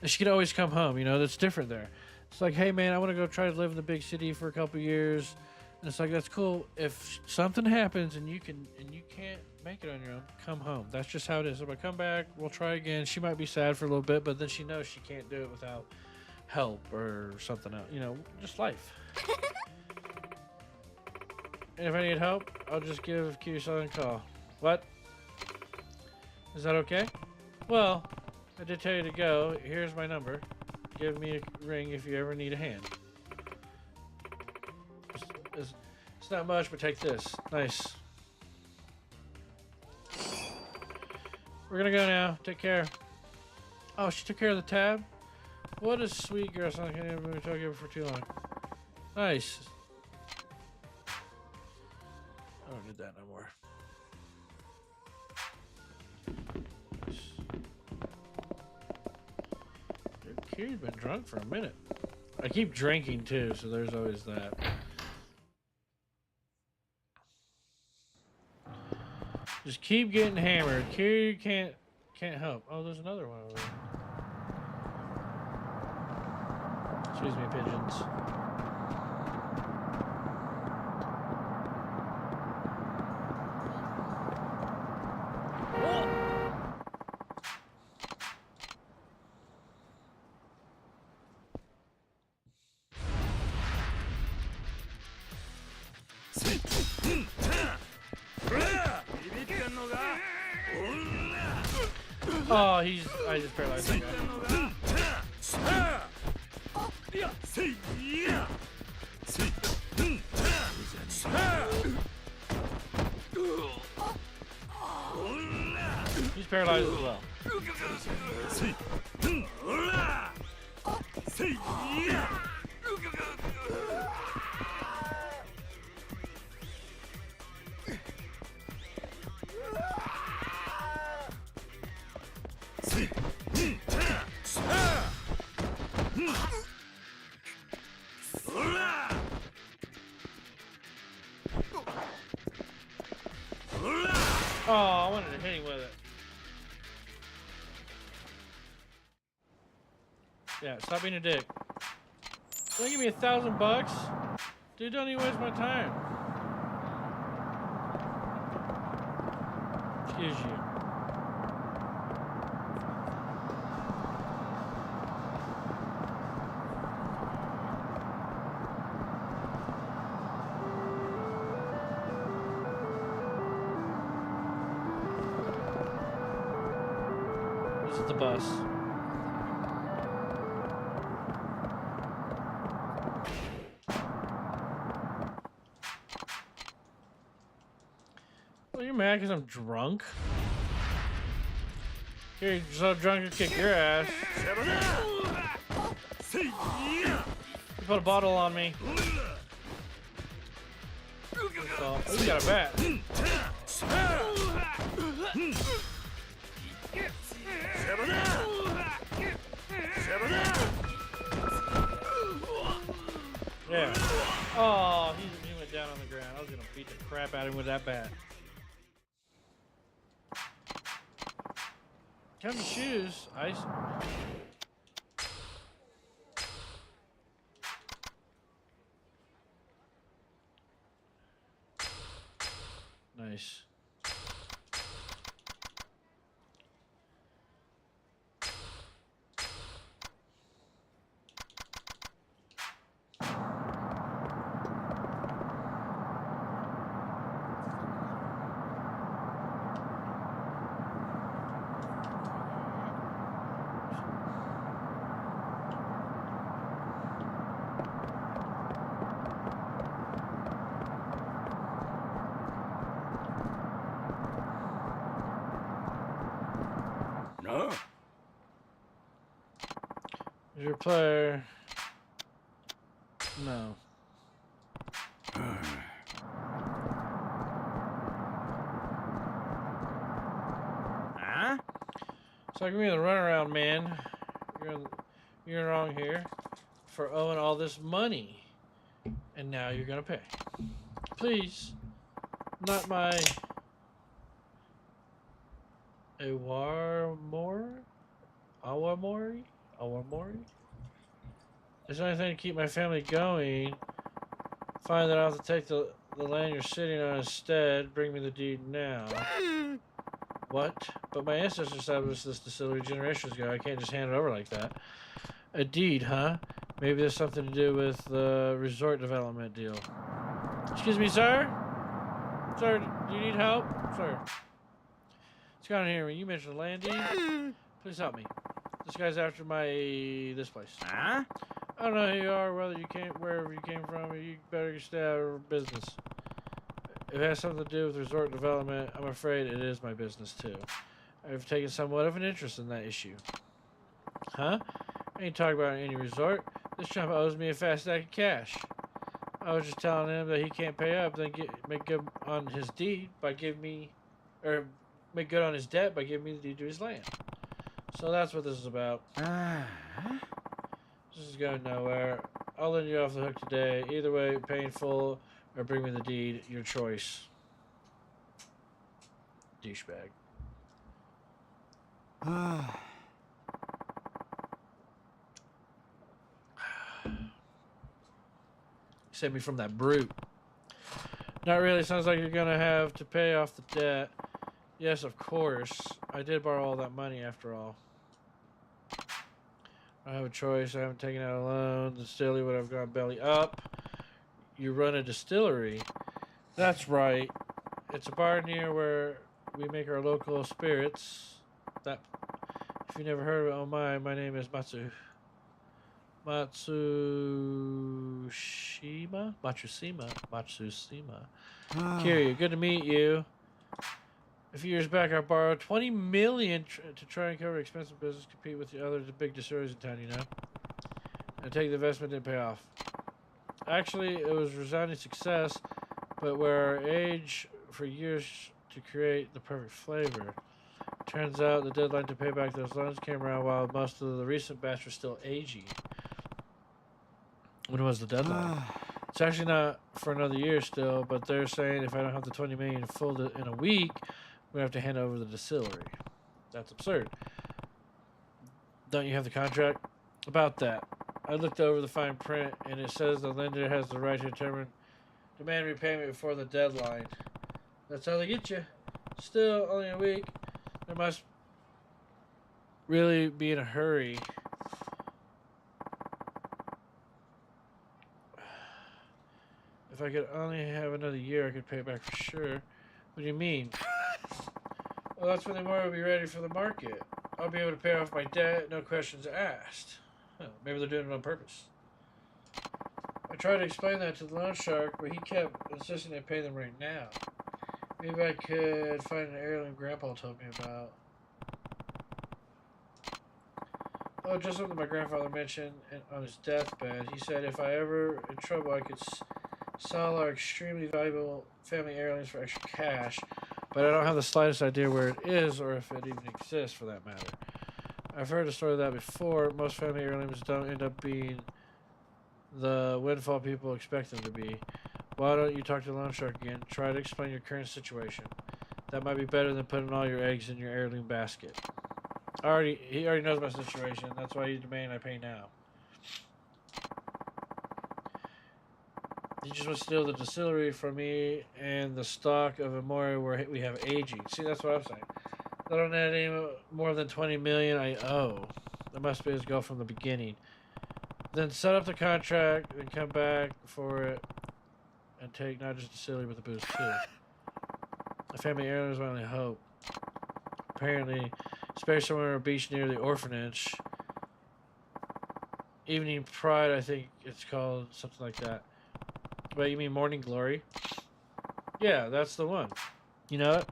And she can always come home, that's different there. It's like, hey man, I want to go try to live in the big city for a couple years. And it's like, that's cool. If something happens and you can't make it on your own, come home. That's just how it is. If I come back, we'll try again. She might be sad for a little bit, but then she knows she can't do it without help or something else. Just life. And if I need help, I'll just give Kiryu-san a call. What? Is that okay? Well, I did tell you to go. Here's my number. Give me a ring if you ever need a hand. It's not much, but take this. Nice. We're gonna go now. Take care. Oh, she took care of the tab? What a sweet girl. So I can't even move to Tokyo for too long. Nice. I don't need that no more. Dude, Kiryu's been drunk for a minute. I keep drinking too, so there's always that. Just keep getting hammered. Kiryu can't help. Oh, there's another one over there. Excuse me, pigeons. Oh, I just paralyzed that guy. He's paralyzed as well. Oh, I wanted to hit him with it. Yeah, stop being a dick. Don't give me $1,000? Dude, don't even waste my time. Excuse you. This is the bus. Well, you're mad because I'm drunk? Here, you're so drunk you kick your ass. You put a bottle on me. Oh, you got a bat. Yeah. Oh, he went down on the ground. I was gonna beat the crap out of him with that bat. Come to shoes, ice. Nice. No. Is your player? No. Huh? So give me the runaround, man. You're wrong here for owing all this money, and now you're gonna pay. Please, not my Awamori. Is there anything to keep my family going? Find that I'll have to take the land you're sitting on instead. Bring me the deed now. What? But my ancestors established this distillery generations ago. I can't just hand it over like that. A deed, huh? Maybe there's something to do with the resort development deal. Excuse me, sir? Sir, do you need help? Sir. What's going on here? When you mentioned land deed, please help me. This guy's after this place. Huh? I don't know who you are, wherever you came from. You better stay out of our business. If it has something to do with resort development, I'm afraid it is my business too. I've taken somewhat of an interest in that issue. Huh? I ain't talking about any resort. This chump owes me a fat stack of cash. I was just telling him that he can't pay up, then make good on his deed by make good on his debt by giving me the deed to his land. So that's what this is about. This is going nowhere. I'll let you off the hook today. Either way, painful or bring me the deed. Your choice. Douchebag. Save me from that brute. Not really. Sounds like you're gonna have to pay off the debt. Yes, of course. I did borrow all that money after all. I have a choice. I haven't taken out a loan. The distillery would have gone belly up. You run a distillery. That's right. It's a bar near where we make our local spirits. If you never heard of it, oh my name is Matsusima. Kiryu, good to meet you. A few years back, I borrowed 20 million to try and cover expensive business, compete with the other big distilleries in town, you know? And take the investment didn't pay off. Actually, it was a resounding success, but where our age for years to create the perfect flavor. Turns out the deadline to pay back those loans came around while most of the recent batch was still aging. When was the deadline? It's actually not for another year still, but they're saying if I don't have the 20 million full in a week, we have to hand over the distillery. That's absurd. Don't you have the contract? About that, I looked over the fine print, and it says the lender has the right to demand repayment before the deadline. That's how they get you. Still, only a week. There must really be in a hurry. If I could only have another year, I could pay it back for sure. What do you mean? Well, that's when the more will be ready for the market. I'll be able to pay off my debt, no questions asked. Huh, maybe they're doing it on purpose. I tried to explain that to the loan shark, but he kept insisting I pay them right now. Maybe I could find an heirloom Grandpa told me about. Oh, just something my grandfather mentioned on his deathbed. He said if I ever in trouble, I could sell our extremely valuable family heirlooms for extra cash, but I don't have the slightest idea where it is or if it even exists for that matter. I've heard a story of that before. Most family heirlooms don't end up being the windfall people expect them to be. Why don't you talk to the loan shark again? Try to explain your current situation. That might be better than putting all your eggs in your heirloom basket. He already knows my situation. That's why he's demanding I pay now. He just wants to steal the distillery from me and the stock of Amori where we have aging. See, that's what I'm saying. I don't have any more than 20 million I owe. That must be his goal from the beginning. Then set up the contract and come back for it and take not just the distillery but the booze too. The family heirloom is my only hope. Apparently, it's buried somewhere on a beach near the orphanage. Evening Pride, I think it's called, something like that. Wait, you mean Morning Glory? Yeah, that's the one. You know it?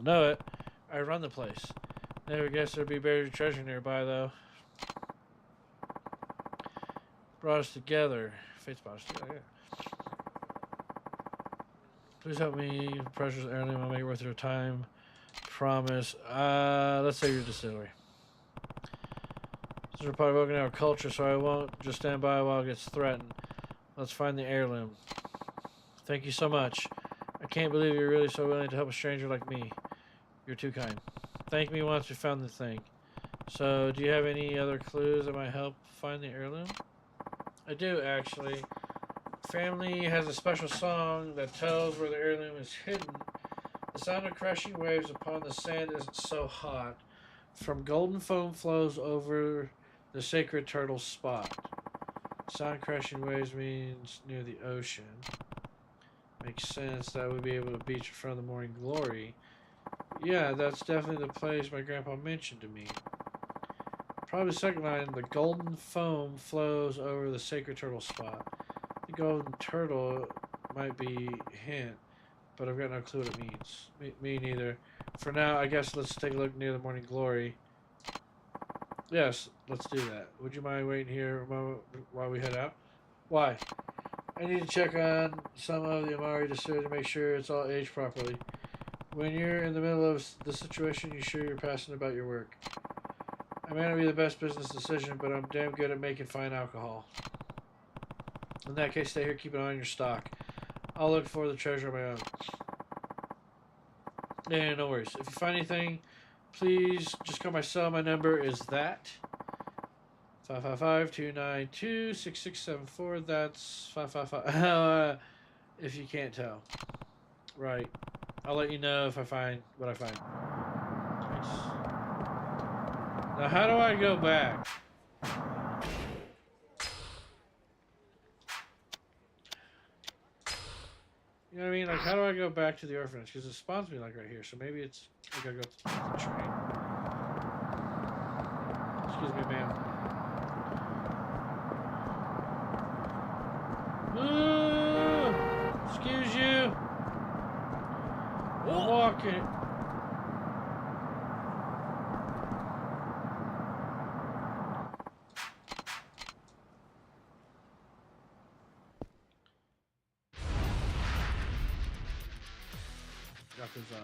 I know it. I run the place. Never guessed there'd be buried treasure nearby, though. Brought us together. Fate's brought us together, yeah. Please help me. Precious heirloom. I'll make it worth your time. Promise. Let's say your distillery. This is a part of our culture, so I won't just stand by while it gets threatened. Let's find the heirloom. Thank you so much. I can't believe you're really so willing to help a stranger like me. You're too kind. Thank me once we found the thing. So, do you have any other clues that might help find the heirloom? I do, actually. Family has a special song that tells where the heirloom is hidden. The sound of crashing waves upon the sand isn't so hot. From golden foam flows over the sacred turtle spot. Sound crashing waves means near the ocean. Makes sense that we'd be able to beach in front of the Morning Glory. Yeah, that's definitely the place my grandpa mentioned to me. Probably the second line, the golden foam flows over the sacred turtle spot. The golden turtle might be a hint, but I've got no clue what it means. Me neither. For now, I guess let's take a look near the Morning Glory. Yes, let's do that. Would you mind waiting here a moment while we head out? Why? I need to check on some of the Amari distillery to make sure it's all aged properly. When you're in the middle of the situation, you sure you're passionate about your work. I may not be the best business decision, but I'm damn good at making fine alcohol. In that case, stay here, keep an eye on your stock. I'll look for the treasure on my own. Yeah, no worries. If you find anything, please just call my cell. My number is that 555-292-6674. That's 555. If you can't tell. Right. I'll let you know if I find what I find. Nice. Now, how do I go back? You know what I mean? Like, how do I go back to the orphanage? Because it spawns me, like, right here. So maybe it's... I gotta go to the train. Excuse me, ma'am. Ooh, excuse you. I'm walking. Yakuza.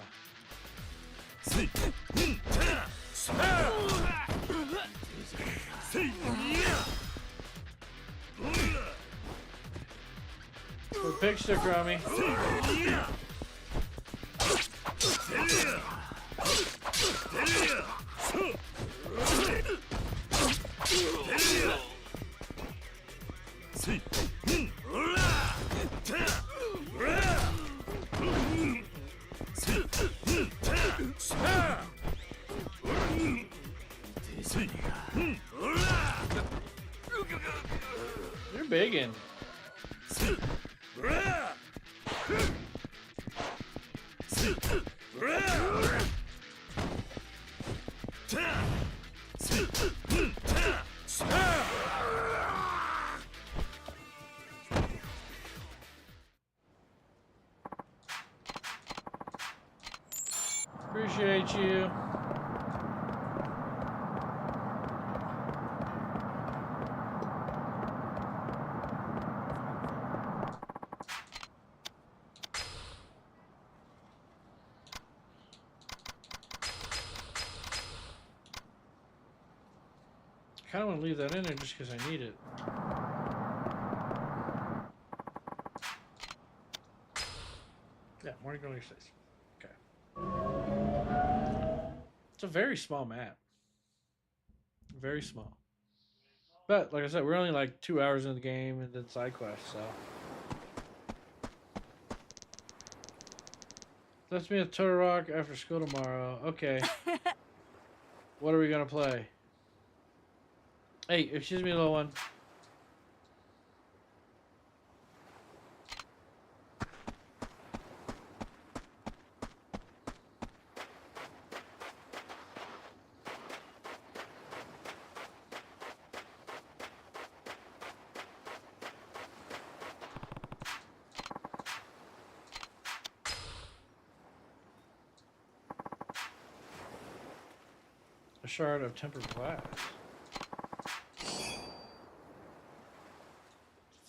Put a big sticker on me. You're biggin'. Appreciate you. I kind of want to leave that in there just because I need it. Yeah, morning going exercise. Okay. It's a very small map. Very small. But like I said, we're only like 2 hours in the game and then side quests, so. Let's meet at Turtle Rock after school tomorrow. Okay. What are we gonna play? Hey, excuse me, little one. A shard of tempered glass.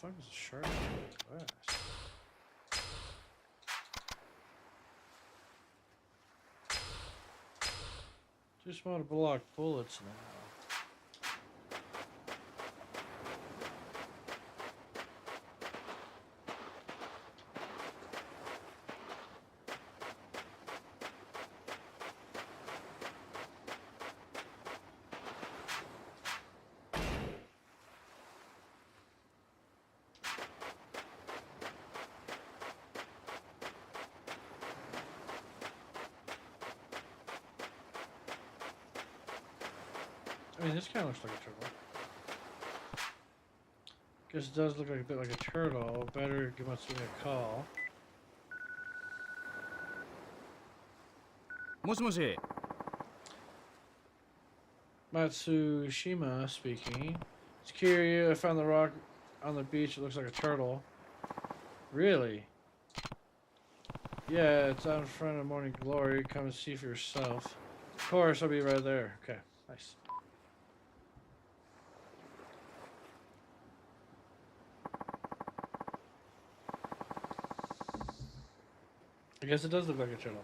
What the fuck is a shard of tempered glass? Too small to block bullets now. I mean, this kind of looks like a turtle. Guess it does look like a bit like a turtle. Better give Matsumi a call. Moshi. Matsushima speaking. It's Kiryu. I found the rock on the beach. It looks like a turtle. Really? Yeah, it's out in front of Morning Glory. Come and see for yourself. Of course, I'll be right there. Okay, nice. I guess it does look like a turtle.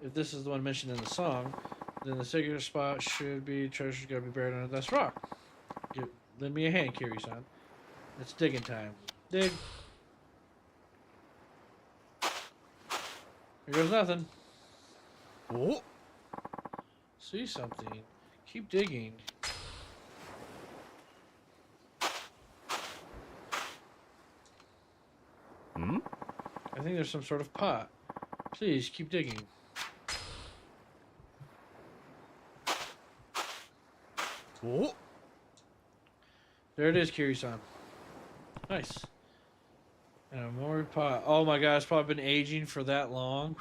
If this is the one mentioned in the song, then the sacred spot should be treasure's gotta be buried under this rock. Lend me a hand, Kiryu-san. It's digging time. Dig. Here goes nothing. Oh. See something. Keep digging. Hmm? I think there's some sort of pot. Please keep digging. Oh. There it is, Kiryu-san. Nice. And a memory pot. Oh my god, it's probably been aging for that long.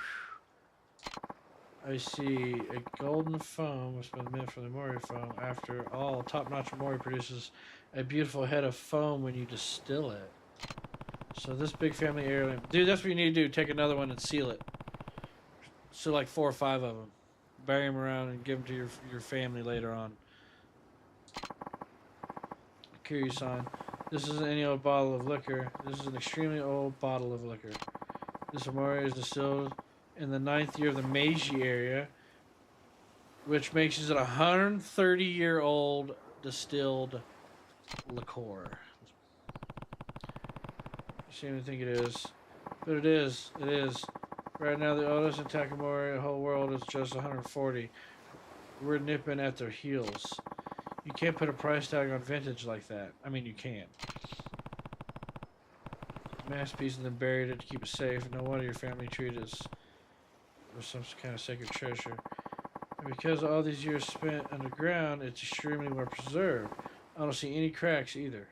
I see a golden foam, which has been meant for the Mori foam. After all, top-notch Mori produces a beautiful head of foam when you distill it. So this big family heirloom, dude, that's what you need to do. Take another one and seal it. So like 4 or 5 of them, bury them around and give them to your family later on. Kiryu-san, this isn't any old bottle of liquor. This is an extremely old bottle of liquor. This Mori is distilled in the 9th year of the Meiji area, which makes it a 130-year-old distilled liqueur. You seem to think it is, but it is. It is. Right now, the oldest in Takamori, the whole world is just 140. We're nipping at their heels. You can't put a price tag on vintage like that. I mean, you can. Masterpiece and then buried it to keep it safe. No wonder your family treated it with some kind of sacred treasure. And because all these years spent underground, it's extremely well preserved. I don't see any cracks either.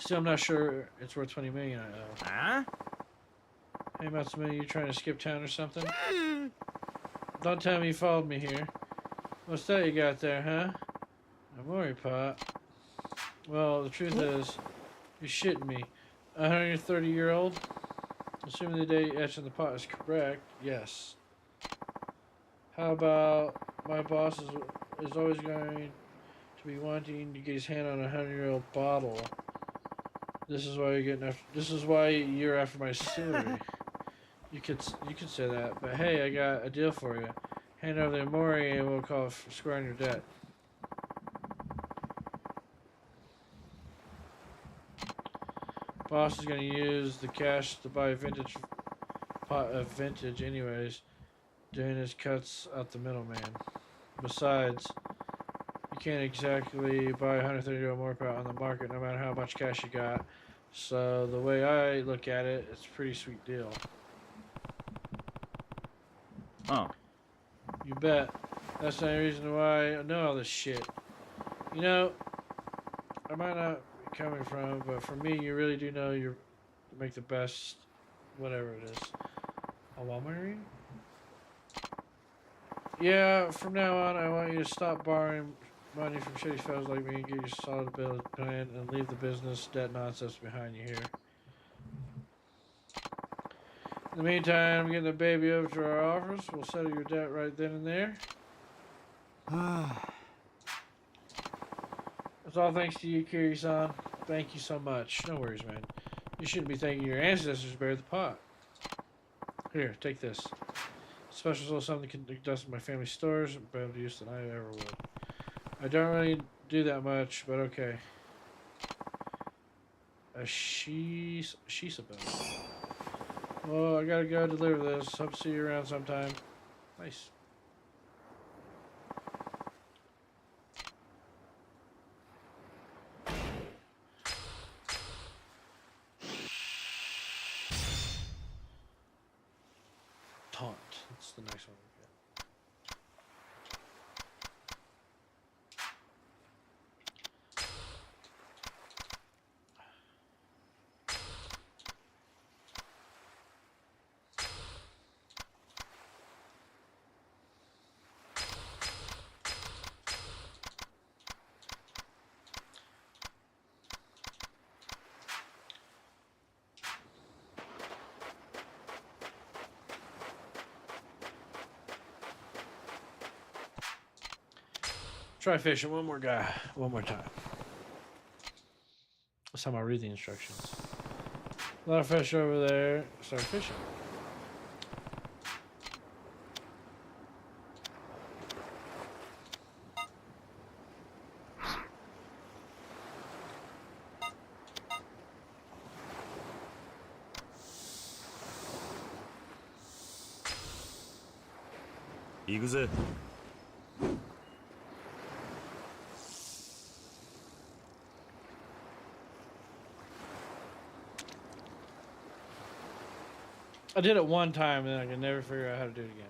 Still, I'm not sure it's worth 20 million. Huh? Hey, Matsumune, you trying to skip town or something? Don't tell me you followed me here. What's that you got there, huh? A Mori pot. Well, the truth is, you're shitting me. 130-year-old? Assuming the date etched in the pot is correct, yes. How about my boss is always going to be wanting to get his hand on a 100-year-old bottle. This is why you're getting after. This is why you're after my distillery. You could say that, but hey, I got a deal for you. Hand over the Mori and we'll call it squaring your debt. Boss is gonna use the cash to buy a vintage pot of vintage anyways, doing his cuts out the middleman. Besides, you can't exactly buy a 130-year-old Mori pot on the market no matter how much cash you got. So the way I look at it, it's a pretty sweet deal. Oh. You bet. That's the only reason why I know all this shit. You know, I might not be coming from, but for me, you really do know you make the best, whatever it is. A Walmart? Yeah, from now on, I want you to stop borrowing money from shitty fellas like me and get your solid bill plan and leave the business debt nonsense behind you here. In the meantime, I'm getting the baby over to our office. We'll settle your debt right then and there. It's all thanks to you, Kiryu-san. Thank you so much. No worries, man. You shouldn't be thanking your ancestors who buried the pot. Here, take this. Special little something to can dust in my family stores. Better use than I ever would. I don't really do that much, but okay. A shisa bill. Well, I gotta go deliver this. Hope to see you around sometime. Nice. Taunt. That's the next one we get. Try fishing one more time. This time I'll read the instructions. A lot of fish over there. Start fishing. Yakuza. I did it one time and then I can never figure out how to do it again.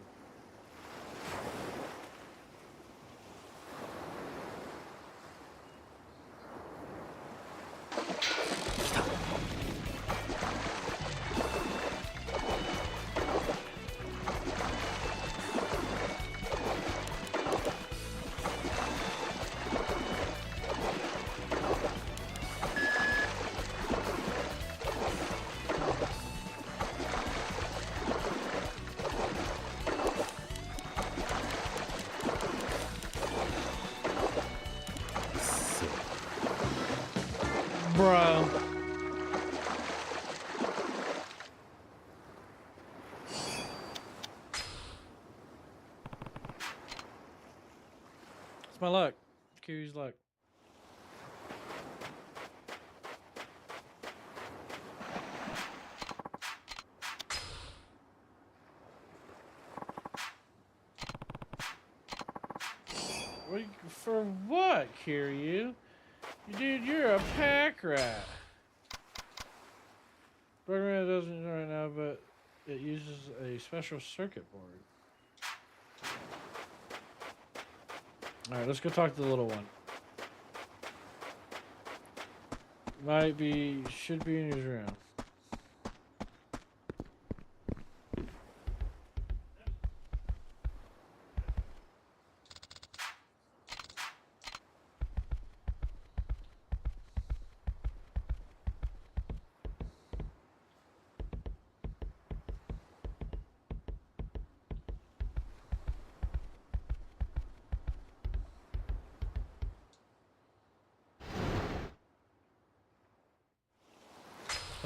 Bro. It's my luck. Kiwi's luck. For what, Kiryu? Dude, you're a pack rat. Program doesn't right now, but it uses a special circuit board. Alright, let's go talk to the little one. Should be in his room.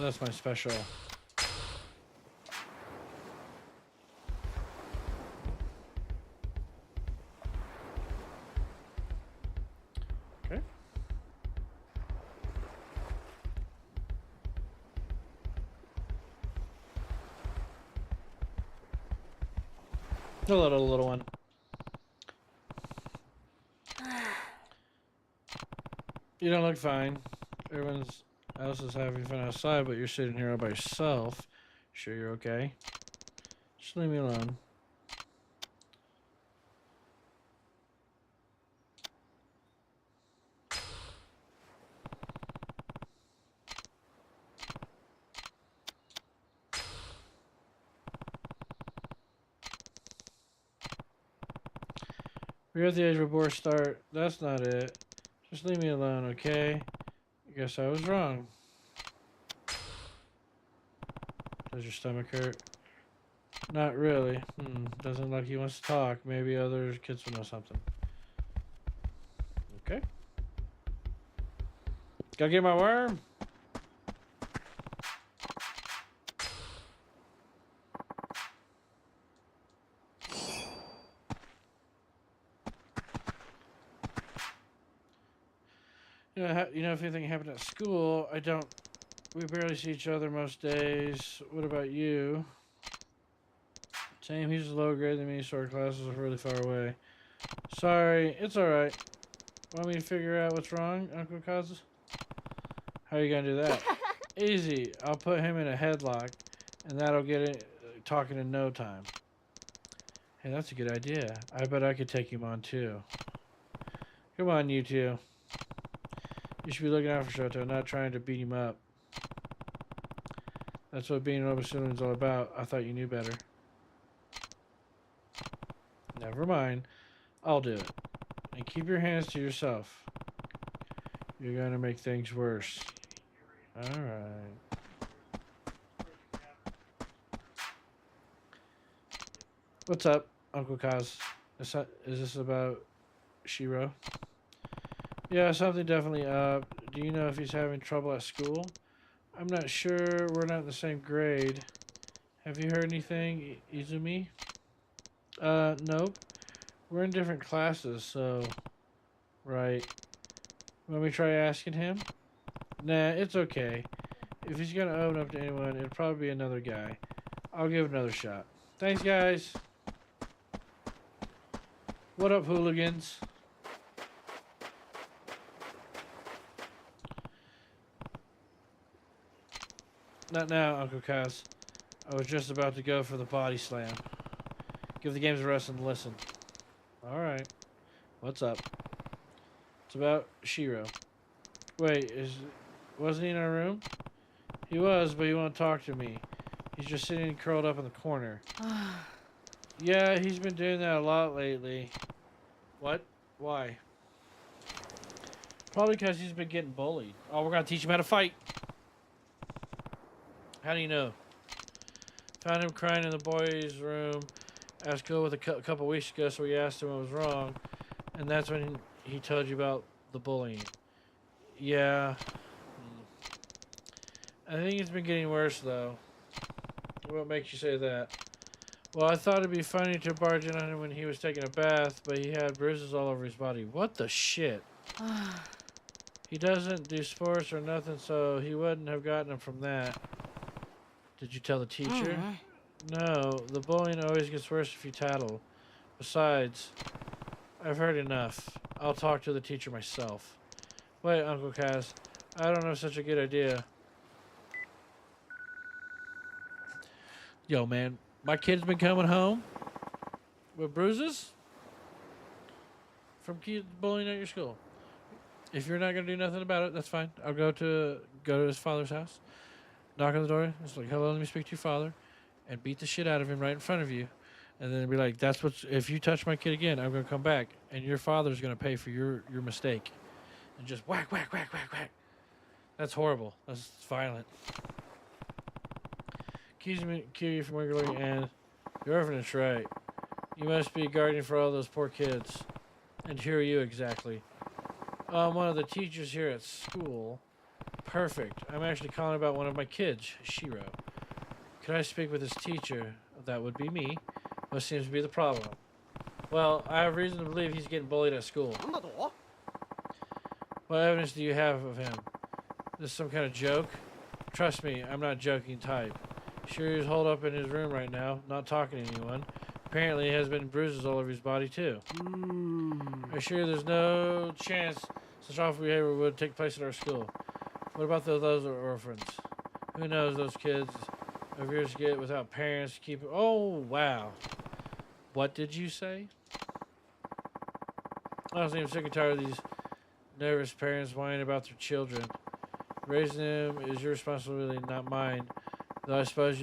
Oh, that's my special. Okay. Hello, little one. You don't look fine. Everyone else is having fun outside, but you're sitting here all by yourself. Sure you're okay? Just leave me alone. We're at the edge of a start. That's not it. Just leave me alone, okay? I guess I was wrong. Does your stomach hurt? Not really. Doesn't look like he wants to talk. Maybe other kids will know something. Okay. Gotta get my worm. You know, if anything happened at school, we barely see each other most days. What about you? Same, he's lower grade than me, so our classes are really far away. Sorry, it's alright. Want me to figure out what's wrong, Uncle Kaz? How are you gonna do that? Easy, I'll put him in a headlock, and that'll get it talking in no time. Hey, that's a good idea. I bet I could take him on too. Come on, you two. You should be looking out for Shoto, not trying to beat him up. That's what being an Obasuna is all about. I thought you knew better. Never mind. I'll do it. And keep your hands to yourself. You're gonna make things worse. Alright. What's up, Uncle Kaz? Is this about Shiro? Yeah, something definitely up. Do you know if he's having trouble at school? I'm not sure. We're not in the same grade. Have you heard anything, Izumi? Nope. We're in different classes, so... Right. Want me to try asking him? Nah, it's okay. If he's gonna open up to anyone, it'll probably be another guy. I'll give it another shot. Thanks, guys. What up, hooligans? Not now, Uncle Kaz. I was just about to go for the body slam. Give the games a rest and listen. Alright. What's up? It's about Shiro. Wait, wasn't he in our room? He was, but he won't talk to me. He's just sitting curled up in the corner. Yeah, he's been doing that a lot lately. What? Why? Probably because he's been getting bullied. Oh, we're gonna teach him how to fight. How do you know? Found him crying in the boys' room at school with a couple weeks ago, so we asked him what was wrong. And that's when he told you about the bullying. Yeah. I think it's been getting worse, though. What makes you say that? Well, I thought it'd be funny to barge in on him when he was taking a bath, but he had bruises all over his body. What the shit? He doesn't do sports or nothing, so he wouldn't have gotten them from that. Did you tell the teacher? No, the bullying always gets worse if you tattle. Besides, I've heard enough. I'll talk to the teacher myself. Wait, Uncle Kaz. I don't know such a good idea. Yo, man, my kid's been coming home with bruises from kids bullying at your school. If you're not gonna do nothing about it, that's fine. I'll go to his father's house, knock on the door. It's like, hello, let me speak to your father, and beat the shit out of him right in front of you, and then be like, that's what's. If you touch my kid again, I'm gonna come back, and your father's gonna pay for your mistake, and just whack, whack, whack, whack, whack. That's horrible. That's violent. Keep you from wiggling, and your orphanage, right? You must be guardian for all those poor kids. And who are you exactly? I'm one of the teachers here at school. Perfect. I'm actually calling about one of my kids, Shiro. Could I speak with his teacher? That would be me. What seems to be the problem? Well, I have reason to believe he's getting bullied at school. What evidence do you have of him? This some kind of joke? Trust me, I'm not joking type. Shiro's holed up in his room right now, not talking to anyone. Apparently he has been bruises all over his body too. I'm sure there's no chance such awful behavior would take place at our school. What about those orphans? Who knows those kids of yours get without parents keep. Oh, wow. What did you say? Honestly, I'm sick and tired of these nervous parents whining about their children. Raising them is your responsibility, not mine. Though I suppose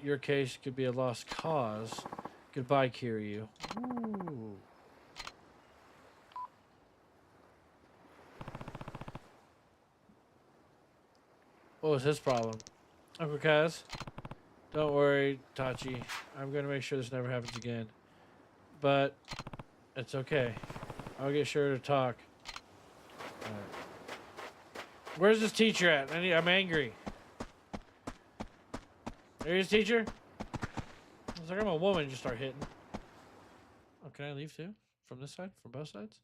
your case could be a lost cause. Goodbye, Kiryu. Ooh. What was his problem? Uncle Kaz? Don't worry, Tachi. I'm going to make sure this never happens again. But it's okay. I'll get sure to talk. All right. Where's this teacher at? I'm angry. There's teacher. It's like I'm a woman. Just start hitting. Oh, can I leave too? From this side? From both sides?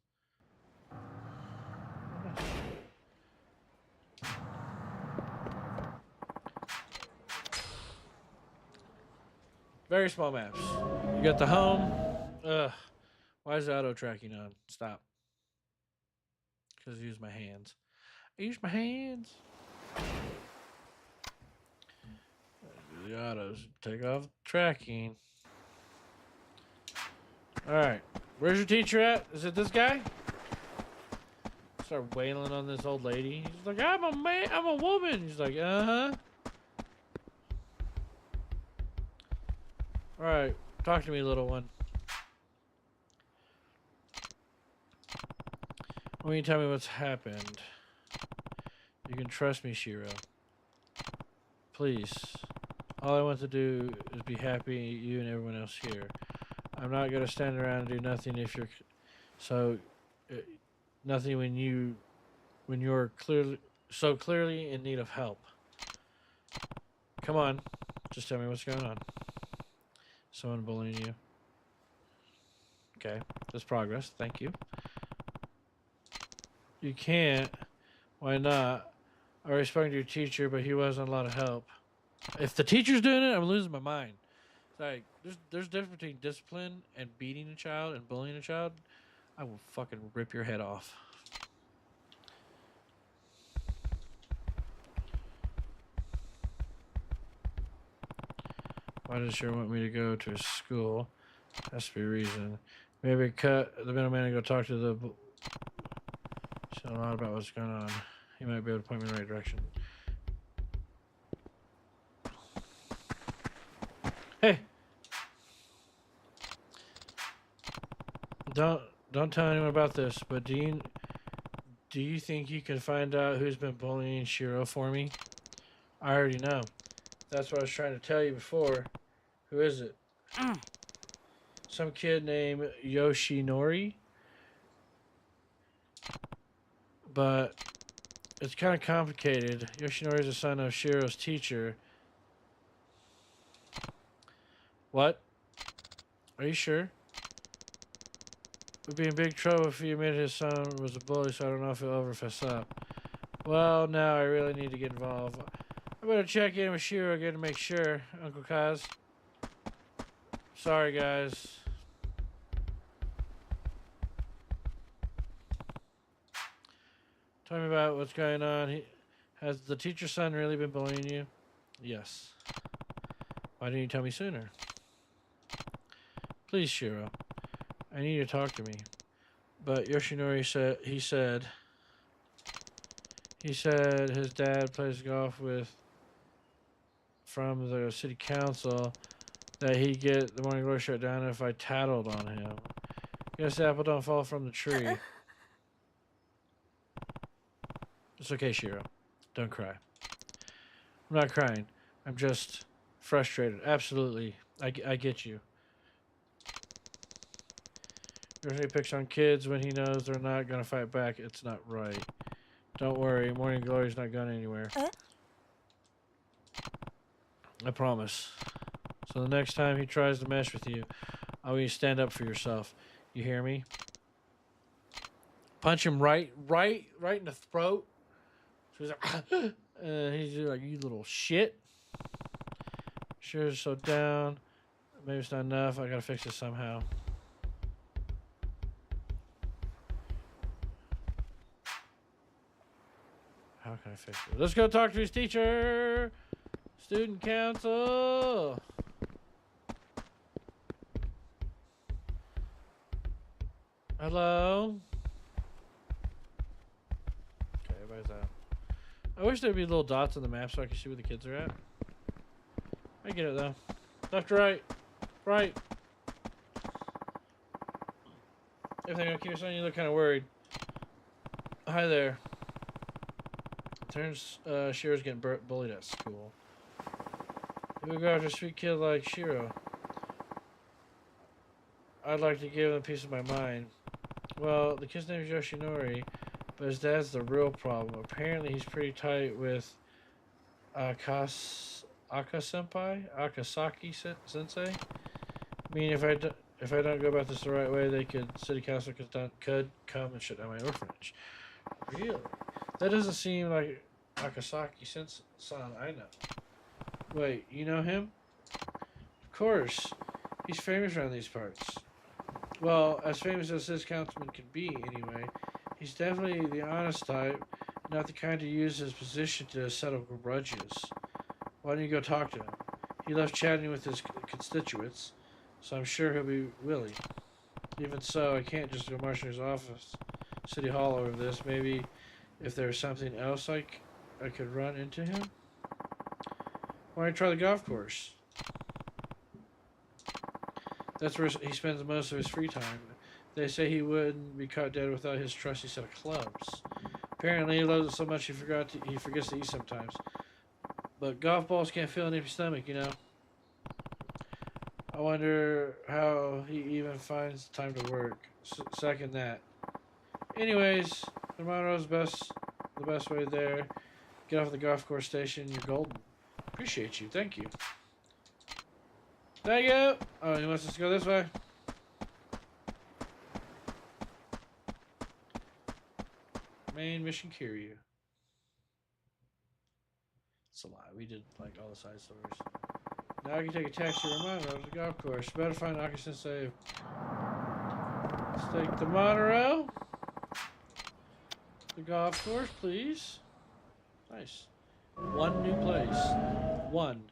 Very small maps. You got the home. Ugh. Why is the auto tracking on? Stop. Because I use my hands. I use my hands. The autos. Take off tracking. Alright. Where's your teacher at? Is it this guy? Start wailing on this old lady. He's like, I'm a man. I'm a woman. He's like, uh-huh. Alright. Talk to me, little one. When you tell me what's happened, you can trust me, Shiro. Please. All I want to do is be happy, you and everyone else here. I'm not gonna stand around and do nothing if you're nothing when you're clearly in need of help. Come on, just tell me what's going on. Someone bullying you? Okay, there's progress. Thank you. You can't. Why not? I already spoke to your teacher, but he wasn't a lot of help. If the teacher's doing it, I'm losing my mind. It's like, there's a difference between discipline and beating a child and bullying a child. I will fucking rip your head off. Why does she want me to go to his school? Has to be a reason. Maybe cut the middleman and go talk to the... She knows a lot about what's going on. He might be able to point me in the right direction. Hey! Don't tell anyone about this, but do you think you can find out who's been bullying Shiro for me? I already know. That's what I was trying to tell you before. Who is it? Some kid named Yoshinori. But It's kind of complicated. Yoshinori is the son of Shiro's teacher. What? Are you sure? We'd be in big trouble if he admitted his son was a bully, so I don't know if he'll ever fess up. Well, now I really need to get involved. I better check in with Shiro again to make sure, Uncle Kaz. Sorry, guys. Tell me about what's going on. Has the teacher's son really been bullying you? Yes. Why didn't you tell me sooner? Please, Shiro. I need you to talk to me. But Yoshinori said he said his dad plays golf from the city council that he'd get the morning glory shut down if I tattled on him. Guess the apple don't fall from the tree. It's okay, Shiro. Don't cry. I'm not crying. I'm just frustrated. Absolutely. I get you. He picks on kids when he knows they're not going to fight back. It's not right. Don't worry. Morning Glory's not going anywhere. I promise. So the next time he tries to mess with you, I want you to stand up for yourself. You hear me? Punch him right in the throat. So he's like, he's like, you little shit. Sure, so down. Maybe it's not enough. I gotta fix it somehow. How can I fix it? Let's go talk to his teacher. Student council. Hello. Okay, everybody's out. I wish there'd be little dots on the map so I could see where the kids are at. I get it though. Left, right. Right. Everything okay, son? You look kind of worried. Hi there. Turns Shiro's getting bullied at school. We go after a sweet kid like Shiro. I'd like to give him a piece of my mind. Well, the kid's name is Yoshinori, but his dad's the real problem. Apparently, he's pretty tight with Akasaki Sensei. I mean, if I don't go about this the right way, city council could come and shut down my orphanage. Really? That doesn't seem like Akasaki-san I know. Wait, you know him? Of course. He's famous around these parts. Well, as famous as this councilman can be, anyway. He's definitely the honest type, not the kind to use his position to settle grudges. Why don't you go talk to him? He left chatting with his constituents, so I'm sure he'll be willing. Even so, I can't just go march in his office, City Hall over this. Maybe if there's something else I could run into him? Why don't you try the golf course? That's where he spends most of his free time. They say he wouldn't be caught dead without his trusty set of clubs. Apparently he loves it so much he forgets to eat sometimes. But golf balls can't fill an empty stomach, you know. I wonder how he even finds time to work. Second that. Anyways, the Monroe's the best way there. Get off the golf course station, you're golden. Appreciate you, thank you. Thank you! Oh, he wants us to go this way? Main mission Kiryu. It's a lot. We did like all the side stories. Now I can take a taxi to Monroe to the golf course. Better find Aki-sensei. Let's take the Monroe. The golf course, please. Nice. One new place. One.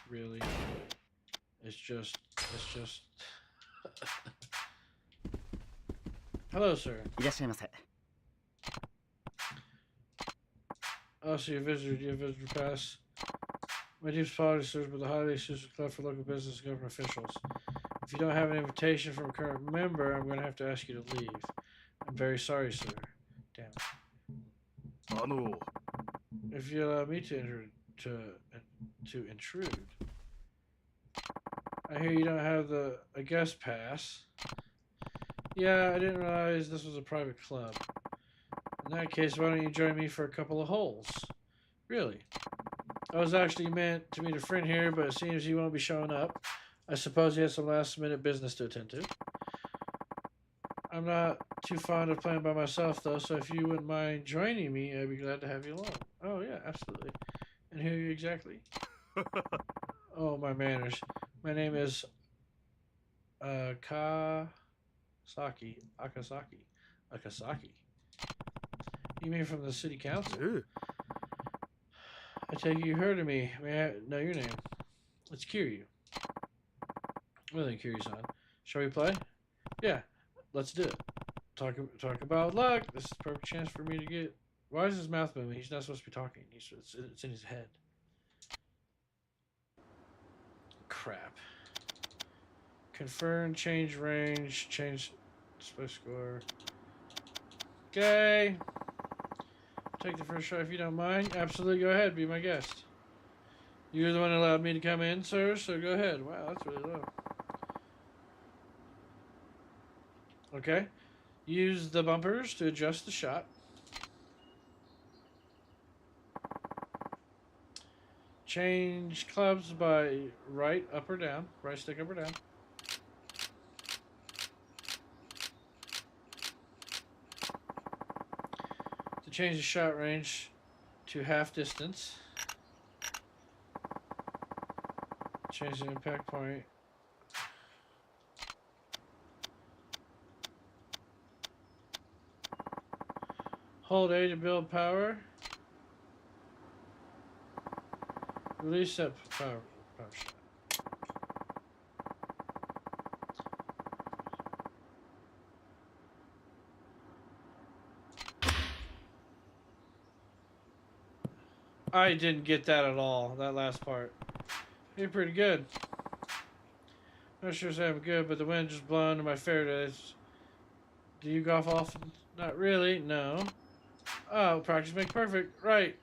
Really? It's just. Hello, sir. いらっしゃいませ。 Oh, so you're a visitor. Do you have a visitor pass? My deepest apologies, sir, but the holiday season is closed for local business and government officials. If you don't have an invitation from a current member, I'm going to have to ask you to leave. I'm very sorry, sir. Damn. If you allow me to intrude. I hear you don't have a guest pass. Yeah, I didn't realize this was a private club. In that case, why don't you join me for a couple of holes? Really? I was actually meant to meet a friend here, but it seems he won't be showing up. I suppose he has some last minute business to attend to. I'm not too fond of playing by myself, though, so if you wouldn't mind joining me, I'd be glad to have you along. Oh, yeah, absolutely. And who are you exactly? Oh, my manners. My name is Akasaki. Akasaki. You mean from the city council? Ooh. I take it you heard of me. May I know your name? It's Kiryu. Well then, Kiryu-san. Shall we play? Yeah, let's do it. Talk about luck. This is the perfect chance for me to get... Why is his mouth moving? He's not supposed to be talking. It's in his head. Crap. Confirm, change range, change display score. Okay. Take the first shot if you don't mind. Absolutely, go ahead. Be my guest. You're the one who allowed me to come in, sir, so go ahead. Wow, that's really low. Okay. Use the bumpers to adjust the shot. Change clubs by right up or down. Right stick up or down. To change the shot range to half distance. Change the impact point. Hold A to build power. Release that power shot. I didn't get that at all, that last part. You're pretty good. Not sure say I'm good, but the wind just blowing in my fair days. Do you golf often? Not really, no. Oh, practice makes perfect. Right.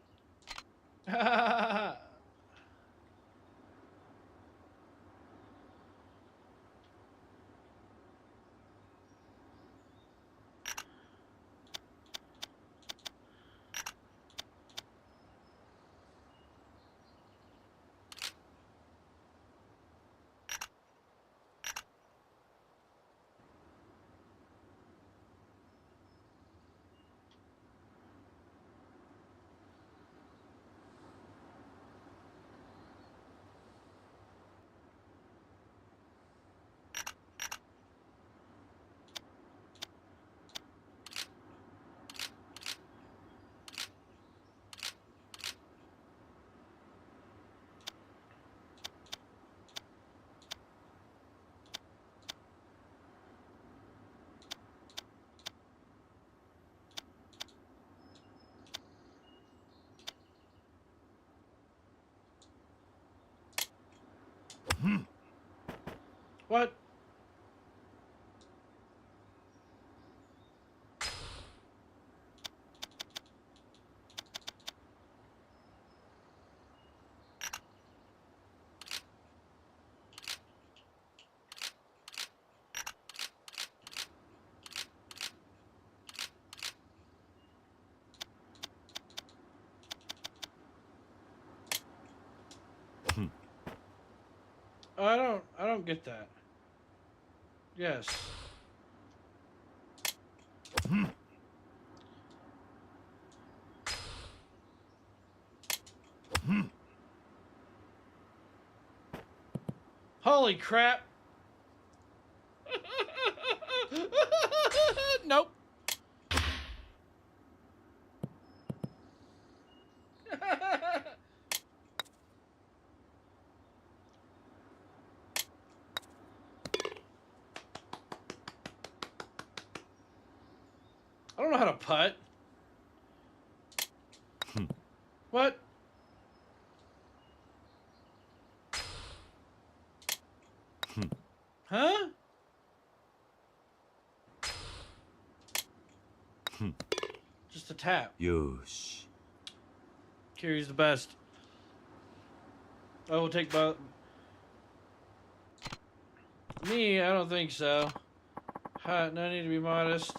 What? I don't get that. Yes. Holy crap. Nope. I don't know how to putt. What? Huh? Just a tap. Yosh. Kiryu's the best. I will take both. Me, I don't think so. Ha, no need to be modest.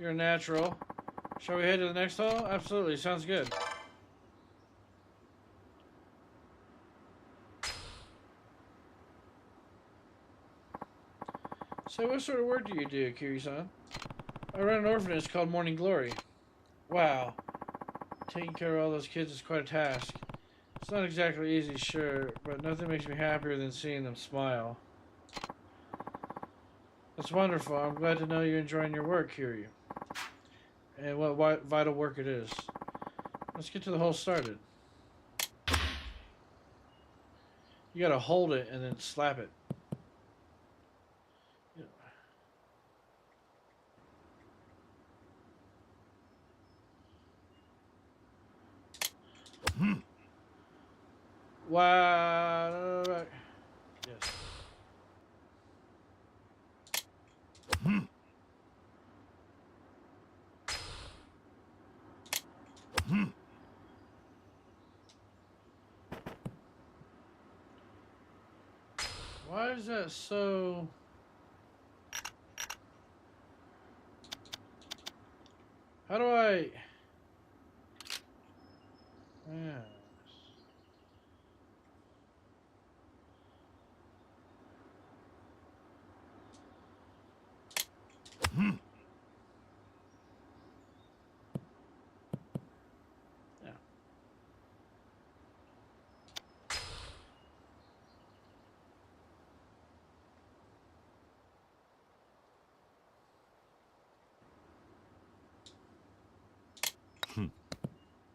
You're a natural. Shall we head to the next hall? Absolutely, sounds good. So what sort of work do you do, Kiri-san? I run an orphanage called Morning Glory. Wow. Taking care of all those kids is quite a task. It's not exactly easy, sure, but nothing makes me happier than seeing them smile. That's wonderful. I'm glad to know you're enjoying your work, Kiryu. And what vital work it is. Let's get to the hole started. You gotta hold it and then slap it. Wow. Yes. Why is that so... How do I... Yeah. Yeah.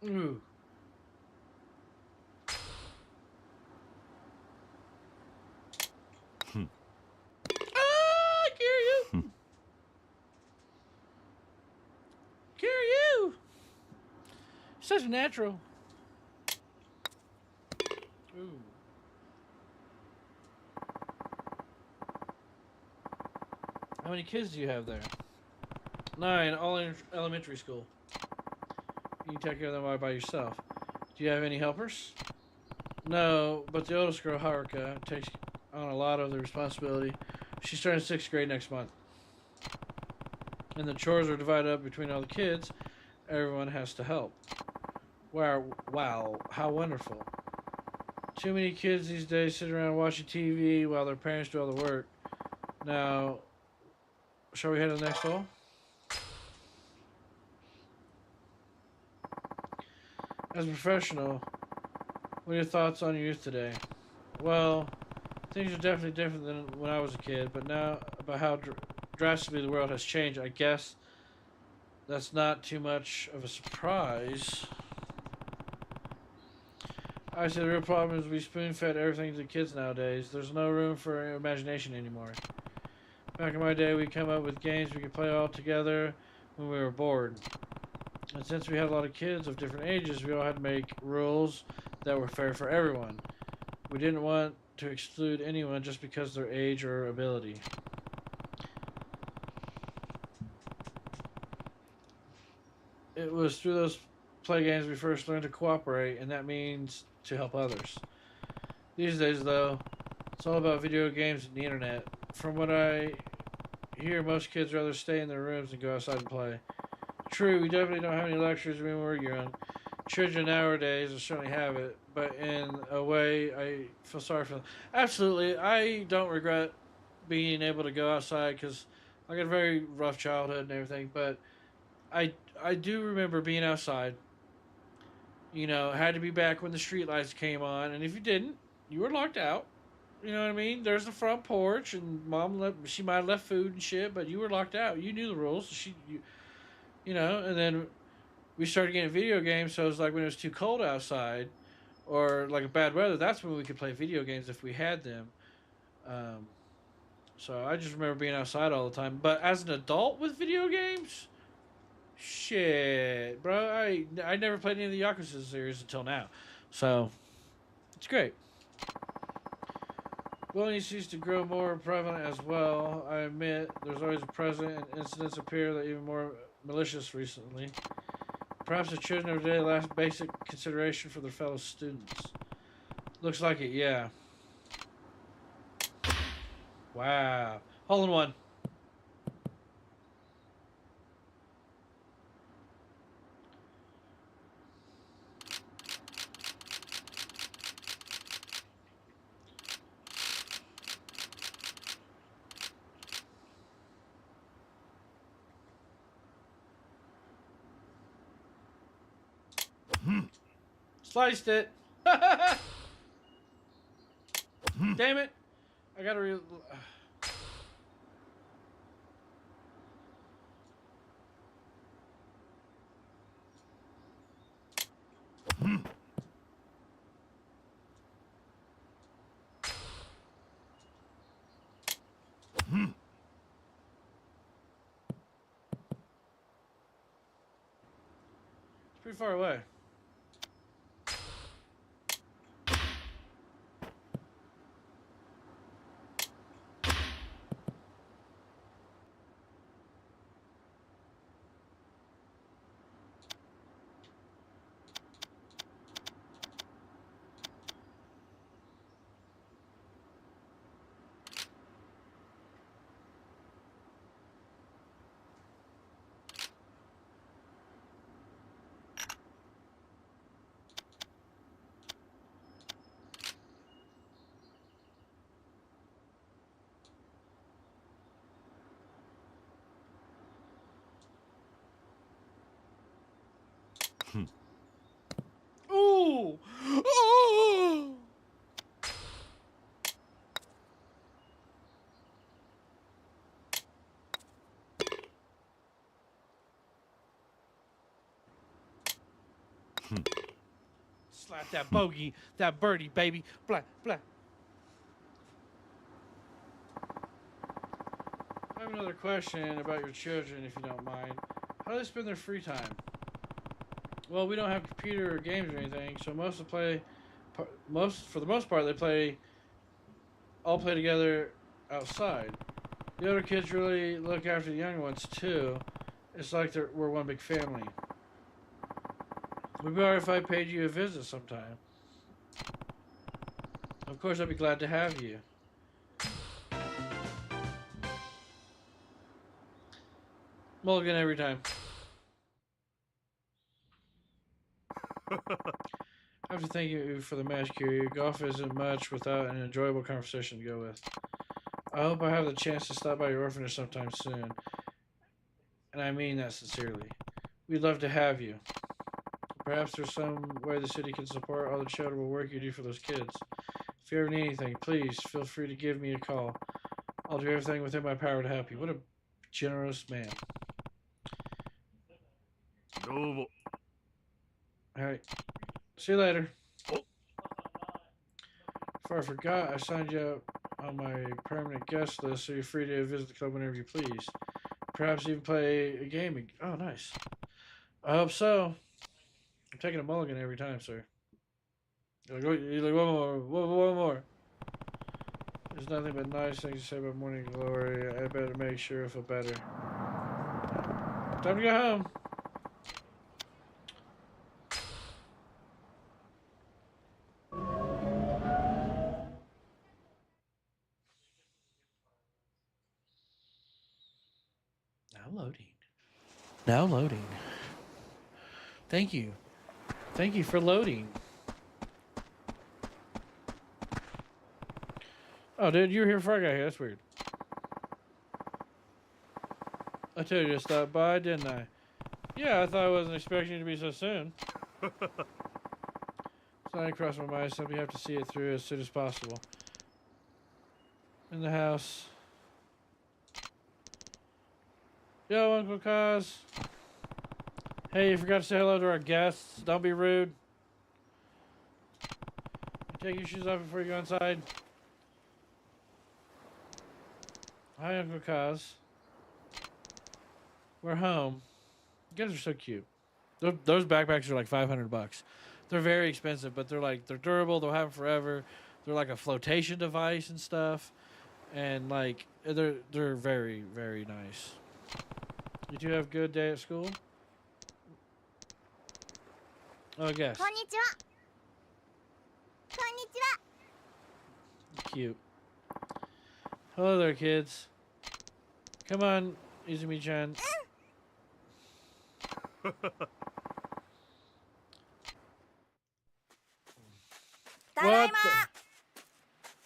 Ooh. Ah, Kiryu! Kiryu! Such a natural. Ooh. How many kids do you have there? 9, all in elementary school. You take care of them all by yourself. Do you have any helpers? No, but the oldest girl, Haruka, takes on a lot of the responsibility. She's starting 6th grade next month. And the chores are divided up between all the kids. Everyone has to help. Wow, how wonderful. Too many kids these days sit around watching TV while their parents do all the work. Now, shall we head to the next hole? As a professional, what are your thoughts on your youth today? Well, things are definitely different than when I was a kid, but now about how drastically the world has changed, I guess that's not too much of a surprise. I say the real problem is we spoon-fed everything to the kids nowadays. There's no room for imagination anymore. Back in my day, we'd come up with games we could play all together when we were bored. And since we had a lot of kids of different ages, we all had to make rules that were fair for everyone. We didn't want to exclude anyone just because of their age or ability. It was through those play games we first learned to cooperate, and that means to help others. These days, though, it's all about video games and the internet. From what I hear, most kids rather stay in their rooms than go outside and play. True, we definitely don't have any lectures when we were young. Children nowadays certainly have it, but in a way, I feel sorry for them. Absolutely, I don't regret being able to go outside because I got a very rough childhood and everything, but I do remember being outside. You know, had to be back when the street lights came on, and if you didn't, you were locked out. You know what I mean? There's the front porch, and mom she might have left food and shit, but you were locked out. You knew the rules. You know, and then we started getting video games. So it was like when it was too cold outside, or like a bad weather. That's when we could play video games if we had them. Um, so I just remember being outside all the time. But as an adult with video games, shit, bro. I never played any of the Yakuza series until now, so it's great. Bullying seems to grow more prevalent as well. I admit there's always a present, and incidents appear that even more malicious recently. Perhaps the children of today lack basic consideration for their fellow students. Looks like it, yeah. Wow. Hole in one. Sliced it. Damn it. I gotta It's pretty far away. Ooh! Ooh! Slap that bogey, that birdie, baby. Blah, blah. I have another question about your children, if you don't mind. How do they spend their free time? Well, we don't have computer or games or anything, so for the most part, they all play together outside. The older kids really look after the younger ones too. It's like we're one big family. Would be alright if I paid you a visit sometime. Of course, I'd be glad to have you. Mulligan every time. I have to thank you for the match, Curie. Golf isn't much without an enjoyable conversation to go with. I hope I have the chance to stop by your orphanage sometime soon. And I mean that sincerely. We'd love to have you. Perhaps there's some way the city can support all the charitable work you do for those kids. If you ever need anything, please feel free to give me a call. I'll do everything within my power to help you. What a generous man. Alright. See you later. Before I forgot, I signed you up on my permanent guest list, so you're free to visit the club whenever you please. Perhaps even play a game. Oh, nice. I hope so. I'm taking a mulligan every time, sir. You're like, one more. There's nothing but nice things to say about morning glory. I better make sure I feel better. Time to go home. Now loading. Now loading. Thank you. Thank you for loading. Oh, dude, you were here before I got here. That's weird. I told you to stop by, didn't I? Yeah, I thought I wasn't expecting you to be so soon. It's not across my mind, so we have to see it through as soon as possible. In the house. Yo, Uncle Kaz. Hey, you forgot to say hello to our guests. Don't be rude. Take your shoes off before you go inside. Hi, Uncle Kaz. We're home. You guys are so cute. Those backpacks are like $500. They're very expensive, but they're durable. They'll have them forever. They're like a flotation device and stuff, and like they're very, very nice. You two have a good day at school? Oh, I guess. Konnichiwa. Konnichiwa. Cute. Hello there, kids. Come on, Izumi-chan.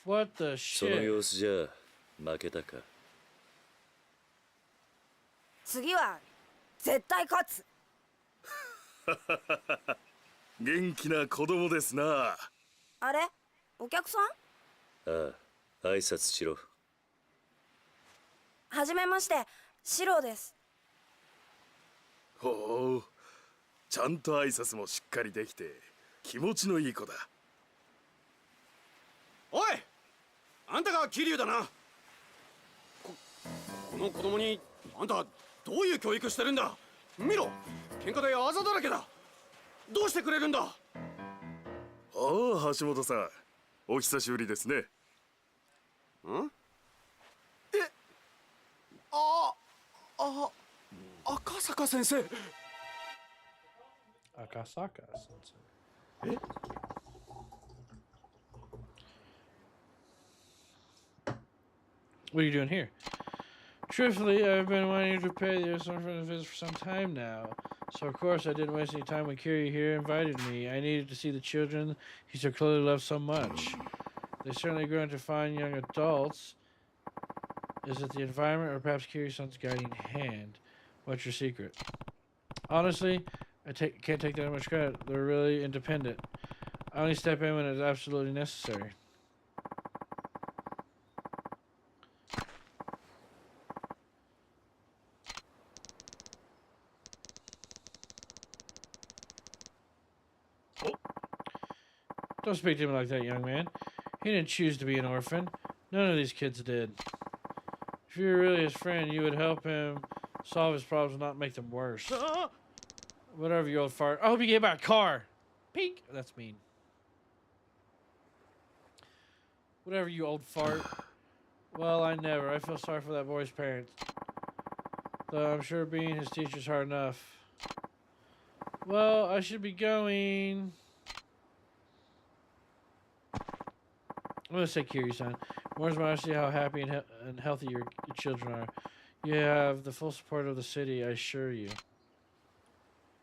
What the その shit? 様子じゃ負けたか。次は絶対勝つ。元気な子供ですな。あれお客さん？ああ、挨拶しろ。はじめまして、シロです。ほう、ちゃんと挨拶もしっかりできて気持ちのいい子だ。おい、あんたが桐生だな。この子供にあんたどういう教育してるんだ。見ろ、喧嘩であざだらけだ。どうしてくれるんだ。ああ、橋本さん、お久しぶりですね。ん？赤坂先生。Akasaka sensei. What are you doing here? Truthfully, I've been wanting to pay the orphanage visit for some time now. So of course I didn't waste any time when Kiri here invited me. I needed to see the children he so clearly loved so much. They certainly grown to fine young adults. Is it the environment or perhaps Kiri-san's guiding hand? What's your secret? Honestly, can't take that much credit. They're really independent. I only step in when it's absolutely necessary. Don't speak to him like that, young man. He didn't choose to be an orphan. None of these kids did. If you were really his friend, you would help him solve his problems, not make them worse. Whatever, you old fart. I hope you get my car. Pink. That's mean. Whatever, you old fart. Well, I never. I feel sorry for that boy's parents. Though I'm sure being his teacher's hard enough. Well, I should be going. I'm gonna say Kiri-san. More's my see how happy and healthy your children are. You have the full support of the city, I assure you.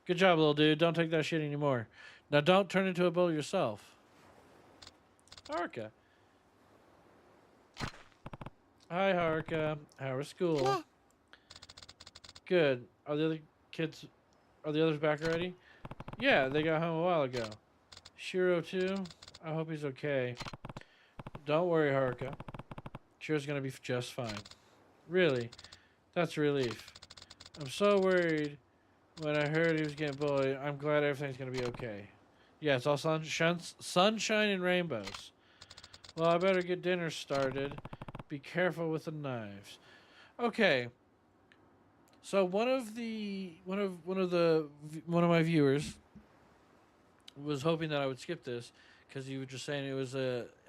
Good job, little dude. Don't take that shit anymore. Now don't turn into a bull yourself. Haruka. Hi, Haruka. How was school? Good. Are the others back already? Yeah, they got home a while ago. Shiro too? I hope he's okay. Don't worry, Haruka. Shiro's gonna be just fine. Really? That's a relief. I'm so worried when I heard he was getting bullied. I'm glad everything's gonna be okay. Yeah, it's all sunshine and rainbows. Well, I better get dinner started. Be careful with the knives. Okay. So one of my viewers was hoping that I would skip this because you were just saying it was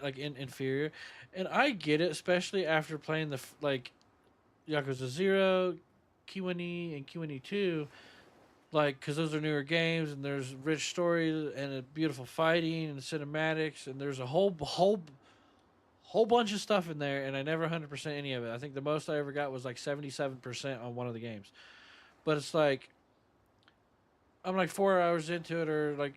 like inferior, and I get it, especially after playing the Yakuza 0, Kiwani, and Kiwani 2, like, because those are newer games, and there's rich stories, and a beautiful fighting, and cinematics, and there's a whole bunch of stuff in there, and I never 100% any of it. I think the most I ever got was like 77% on one of the games. But it's like, I'm like 4 hours into it, or like,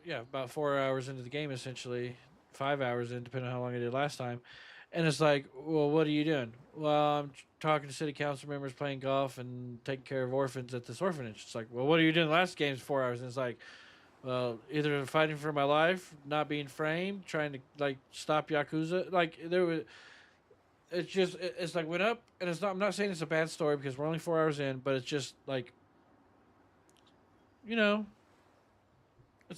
about 4 hours into the game, essentially. 5 hours in, depending on how long I did last time. And it's like, well, what are you doing? Well, I'm talking to city council members, playing golf, and taking care of orphans at this orphanage. It's like, well, what are you doing? Last game's 4 hours. And it's like, well, either fighting for my life, not being framed, trying to like stop Yakuza. Like it's like went up, and it's not. I'm not saying it's a bad story because we're only 4 hours in, but it's just like, it's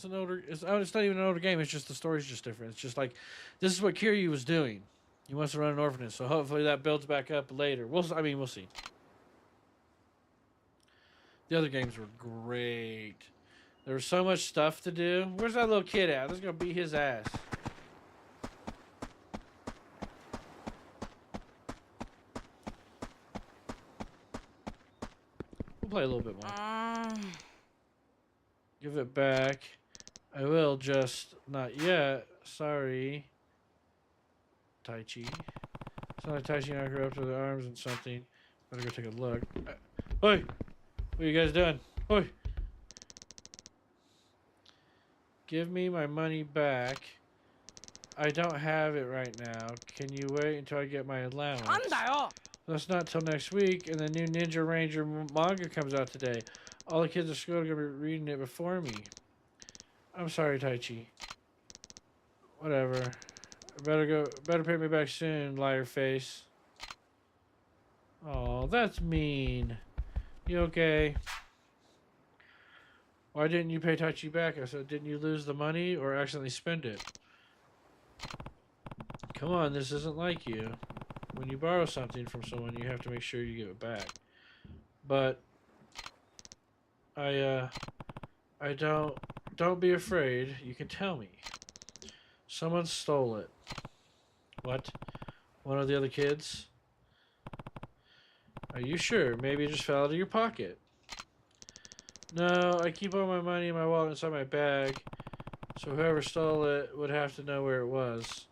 an older. It's not even an older game. It's just the story's just different. It's just like, this is what Kiryu was doing. He wants to run an orphanage, so hopefully that builds back up later. We'll see. The other games were great. There was so much stuff to do. Where's that little kid at? Let's go beat his ass. We'll play a little bit more. Give it back. I will, just not yet. Sorry. Taichi. It's not like Taichi and I grew up to the arms and something. Better go take a look. Oi! What are you guys doing? Oi! Give me my money back. I don't have it right now. Can you wait until I get my allowance? That's not till next week, and the new Ninja Ranger manga comes out today. All the kids at school are going to be reading it before me. I'm sorry, Taichi. Whatever. Better pay me back soon, liar face. Oh, that's mean. You okay? Why didn't you pay Taichi back? I said, didn't you lose the money or accidentally spend it? Come on, this isn't like you. When you borrow something from someone, you have to make sure you give it back. But I don't be afraid. You can tell me. Someone stole it. What? One of the other kids? Are you sure? Maybe it just fell out of your pocket. No, I keep all my money in my wallet inside my bag, so whoever stole it would have to know where it was.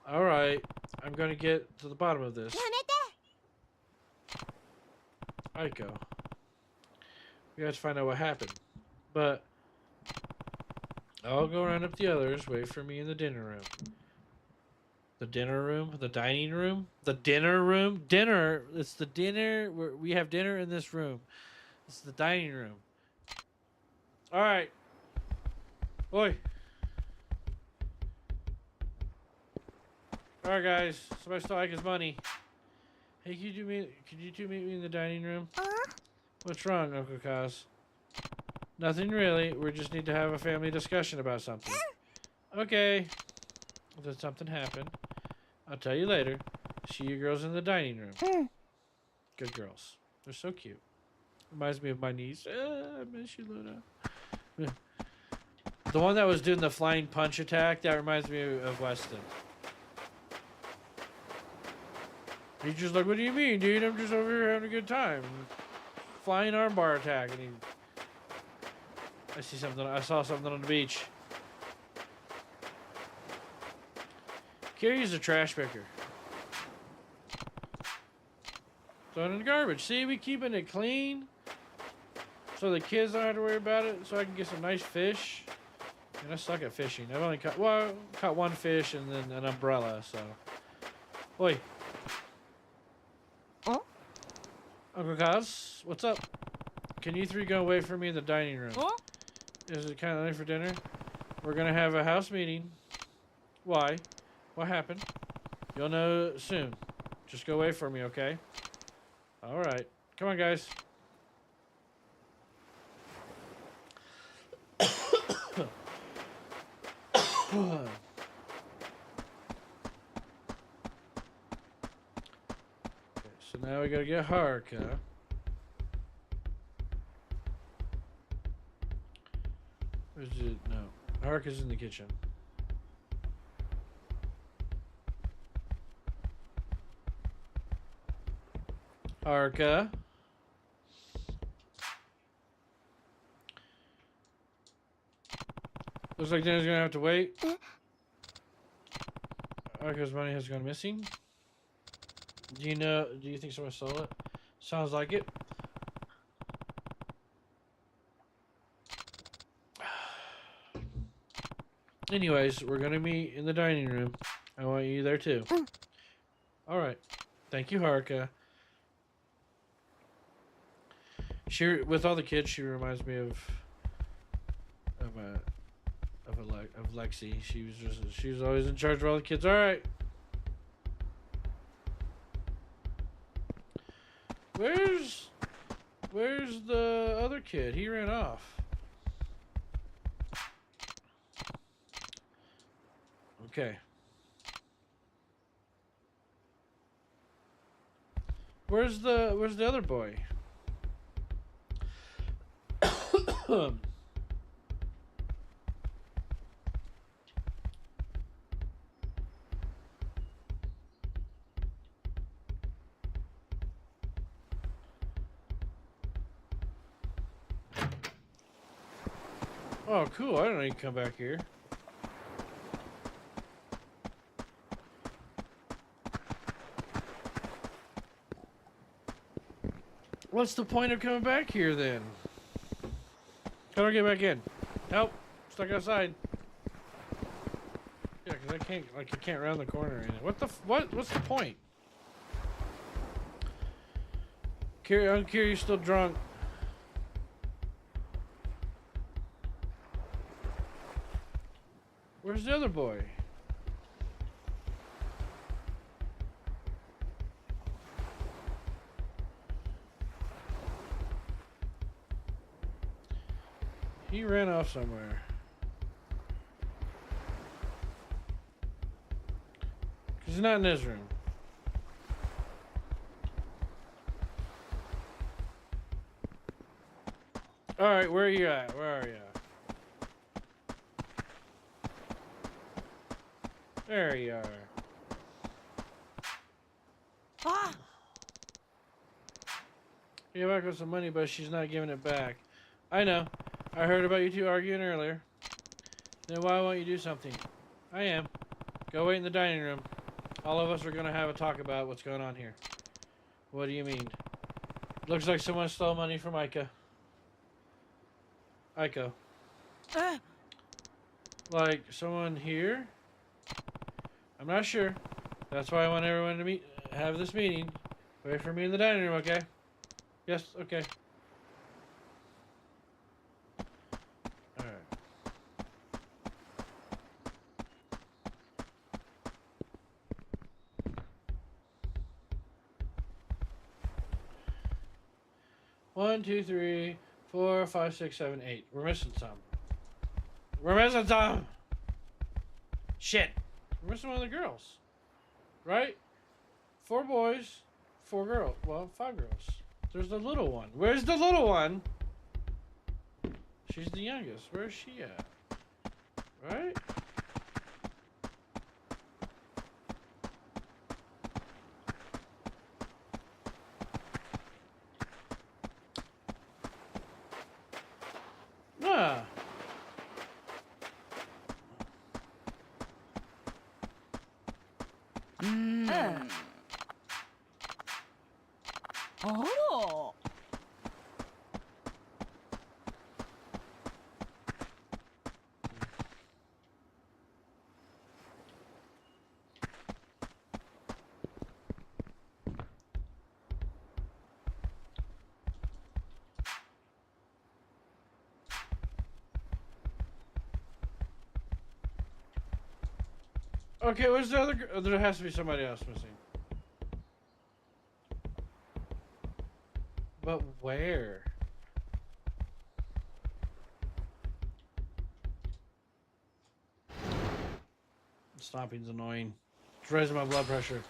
Alright, I'm gonna get to the bottom of this. Aiko. We have to find out what happened. But I'll go round up the others. Wait for me in the dinner room. The dinner room? The dining room? The dinner room? Dinner! It's the dinner. We have dinner in this room. It's the dining room. Alright. Oi. Alright, guys. Somebody stole Ike's money. Hey, could you two meet me in the dining room? What's wrong, Uncle Kaz? Nothing really. We just need to have a family discussion about something. Okay. Did something happen? I'll tell you later. See you girls in the dining room. Good girls. They're so cute. Reminds me of my niece. I miss you, Luna. The one that was doing the flying punch attack, that reminds me of Weston. He's just like, what do you mean, dude? I'm just over here having a good time. Flying armbar attack. And I saw something on the beach. Kiryu's a trash picker. Throw it in the garbage. See, we keeping it clean. So the kids don't have to worry about it. So I can get some nice fish. And I suck at fishing. I've only caught one fish and then an umbrella, so. Oi. Oh? Uncle Kaz, what's up? Can you three go away from me in the dining room? Oh? Is it kind of late for dinner? We're gonna have a house meeting. Why? What happened? You'll know soon. Just go away from me, okay? Alright. Come on, guys. Okay, so now we gotta get Haruka. Where's it? No. Haruka's in the kitchen. Haruka. Looks like dinner's gonna have to wait. Haruka's money has gone missing. Do you think someone stole it? Sounds like it. Anyways, we're gonna meet in the dining room. I want you there too. Alright. Thank you, Haruka. With all the kids, she reminds me of Lexi. She was always in charge of all the kids. All right. Where's the other kid? He ran off. Okay. Where's the other boy? Oh, cool. I don't know you can come back here. What's the point of coming back here then? How do I get back in? Help! Stuck outside. Yeah, because I can't round the corner or anything. What's the point? Kiryu's still drunk. Where's the other boy? He ran off somewhere. He's not in his room. Alright, where are you at? Where are you? There you are. Ah! Came back with some money, but she's not giving it back. I know. I heard about you two arguing earlier. Then why won't you do something? I am. Go wait in the dining room. All of us are gonna have a talk about what's going on here. What do you mean? Looks like someone stole money from Aiko. Like someone here? I'm not sure. That's why I want everyone to have this meeting. Wait for me in the dining room, okay? Yes, okay. Alright. One, two, three, 4, 5, 6, 7, 8. We're missing some. We're missing some! Shit! We're missing one of the girls. Right? 4 boys, 4 girls. Well, 5 girls. There's the little one. Where's the little one? She's the youngest. Where's she at? Right? Ah. Oh. Okay, where's the other girl? There has to be somebody else missing. But where? Stomping's annoying. It's raising my blood pressure.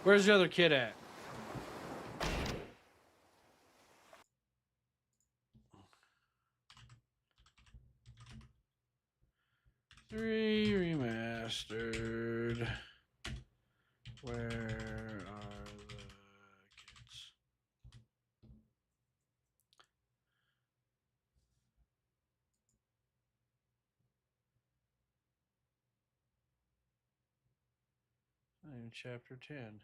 Where's the other kid at? Three remastered. Where are the kids? In chapter 10.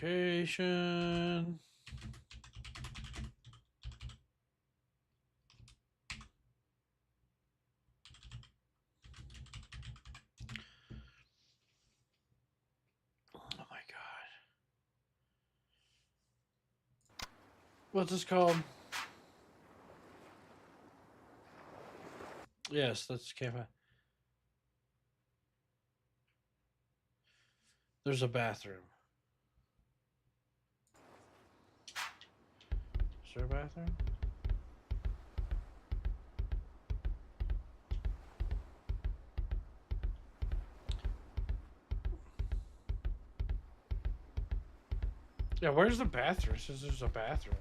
Location. Oh my god. What's this called? Yes, that's cafe. There's a bathroom. Is there a bathroom? Yeah, where's the bathroom? It says there's a bathroom.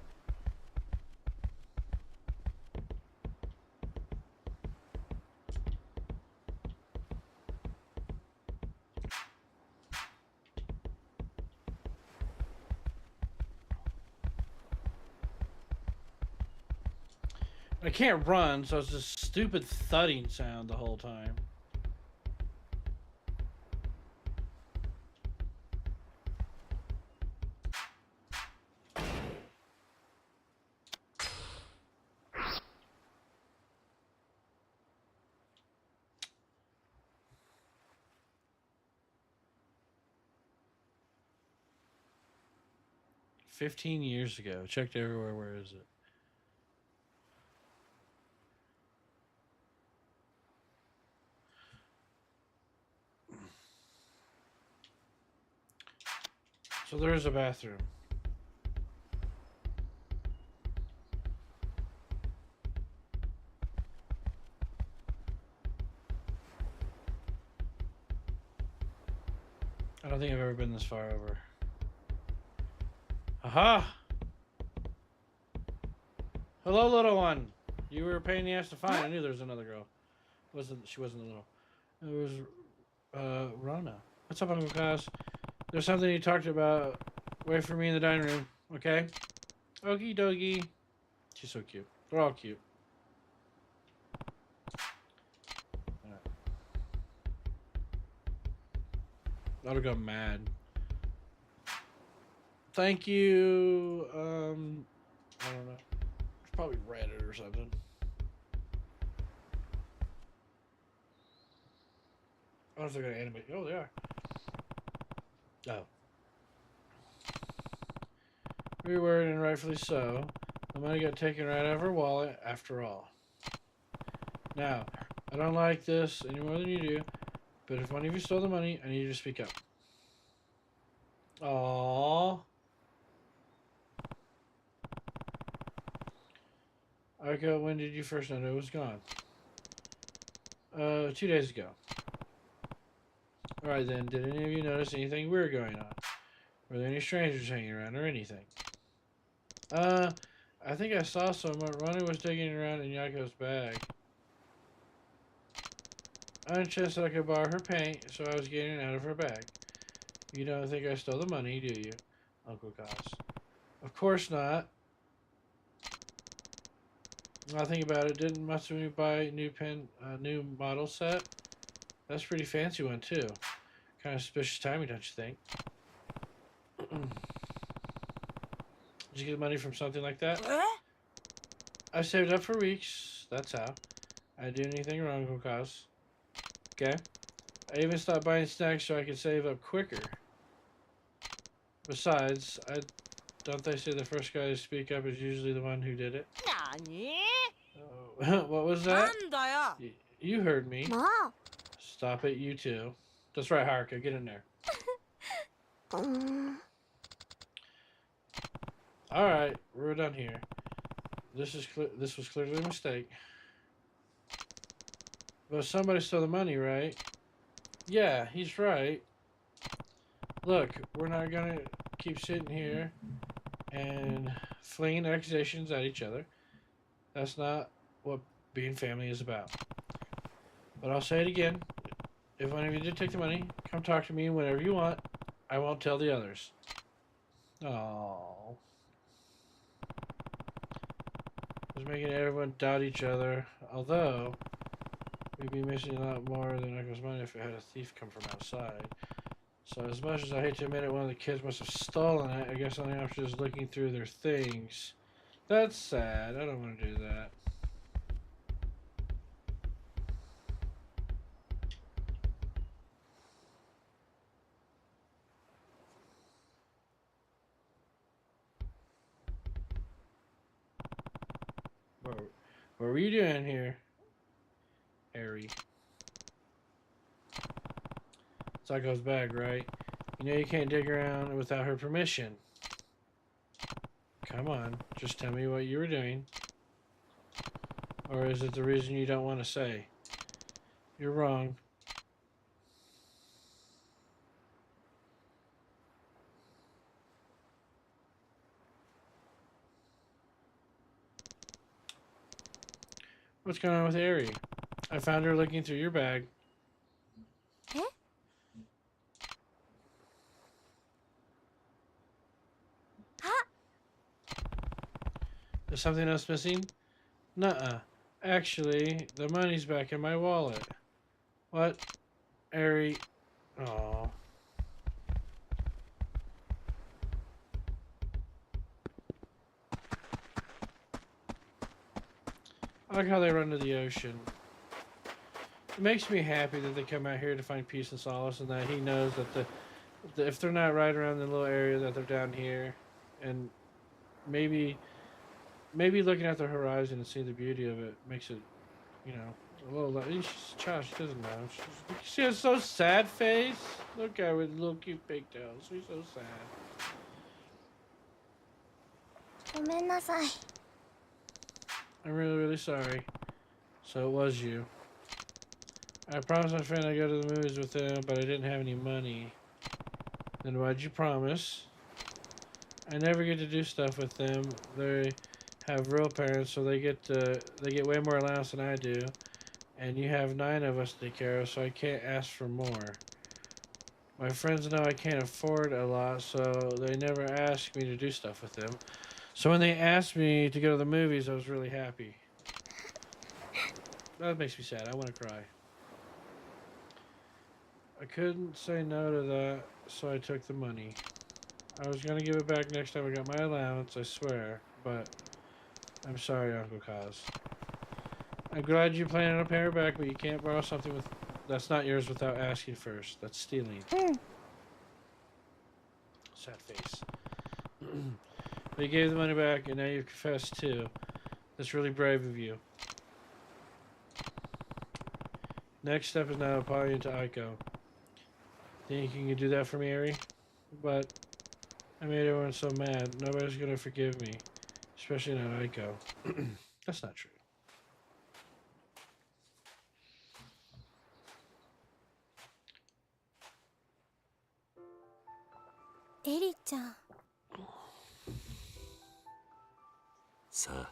I can't run, so it's this stupid thudding sound the whole time. 15 years ago. Checked everywhere. Where is it? So there's a bathroom. I don't think I've ever been this far over. Aha! Hello, little one. You were a pain in the ass to find. I knew there was another girl. She wasn't little. It was Rona. What's up, Uncle Kaz? There's something you talked about. Wait for me in the dining room, okay? Okie dokie. She's so cute. They're all cute. Alright. That'll go mad. Thank you. I don't know. It's probably Reddit or something. I don't know if they're gonna animate. Oh, they are. Oh. Reword, and rightfully so. The money got taken right out of her wallet, after all. Now, I don't like this any more than you do, but if one of you stole the money, I need you to speak up. Aww. Okay, when did you first know it was gone? 2 days ago. Alright then, did any of you notice anything weird going on? Were there any strangers hanging around or anything? I think I saw someone. Ronnie was digging around in Yako's bag. I insisted I could borrow her paint, so I was getting it out of her bag. You don't think I stole the money, do you, Uncle Goss? Of course not. Now think about it. Didn't Matsumi buy a new model set? That's a pretty fancy one too. Kind of suspicious timing, don't you think? Did you get money from something like that? I saved up for weeks. That's how. I didn't do anything wrong, Uncle Goss. Okay. I even stopped buying snacks so I could save up quicker. Besides, don't they say the first guy to speak up is usually the one who did it? Nani? Oh, what was that? なんだよ。 You heard me. も Stop it, you too. That's right, Haruka. Get in there. う、Alright, we're done here. This was clearly a mistake. But somebody stole the money, right? Yeah, he's right. Look, we're not gonna keep sitting here and flinging accusations at each other. That's not what being family is about. But I'll say it again. If one of you did take the money, come talk to me whenever you want. I won't tell the others. Oh. Just making everyone doubt each other. Although, we'd be missing a lot more than Uncle's money if we had a thief come from outside. So as much as I hate to admit it, one of the kids must have stolen it. I guess the only option is looking through their things. That's sad. I don't want to do that. What were you doing here, Harry? Psycho's bag, right? You know you can't dig around without her permission. Come on, just tell me what you were doing. Or is it the reason you don't want to say? You're wrong. What's going on with Ari? I found her looking through your bag.え Is something else missing? Nuh-uh. Actually, the money's back in my wallet. What? Ari... Aww. I like how they run to the ocean. It makes me happy that they come out here to find peace and solace, and that he knows that if they're not right around the little area, that they're down here. and maybe looking at the horizon and seeing the beauty of it makes it, you know, a little. She's a child. She doesn't know. She has so sad face. Look at her with little cute pigtails. She's so sad. ごめんなさい。 I'm really, really sorry. So it was you. I promised my friend I'd go to the movies with him, but I didn't have any money. Then why'd you promise? I never get to do stuff with them. They have real parents, so they get way more allowance than I do. And you have 9 of us to take care of, so I can't ask for more. My friends know I can't afford a lot, so they never ask me to do stuff with them. So when they asked me to go to the movies, I was really happy. That makes me sad. I want to cry. I couldn't say no to that, so I took the money. I was going to give it back next time I got my allowance, I swear. But I'm sorry, Uncle Kaz. I'm glad you plan on paying her back, but you can't borrow something that's not yours without asking first. That's stealing. Sad face. But you gave the money back, and now you've confessed too. That's really brave of you. Next step is now apology to Aiko. Think you can do that for me, Eri? But I made everyone so mad. Nobody's gonna forgive me. Especially not Aiko. That's not true. Eri-chan. さあ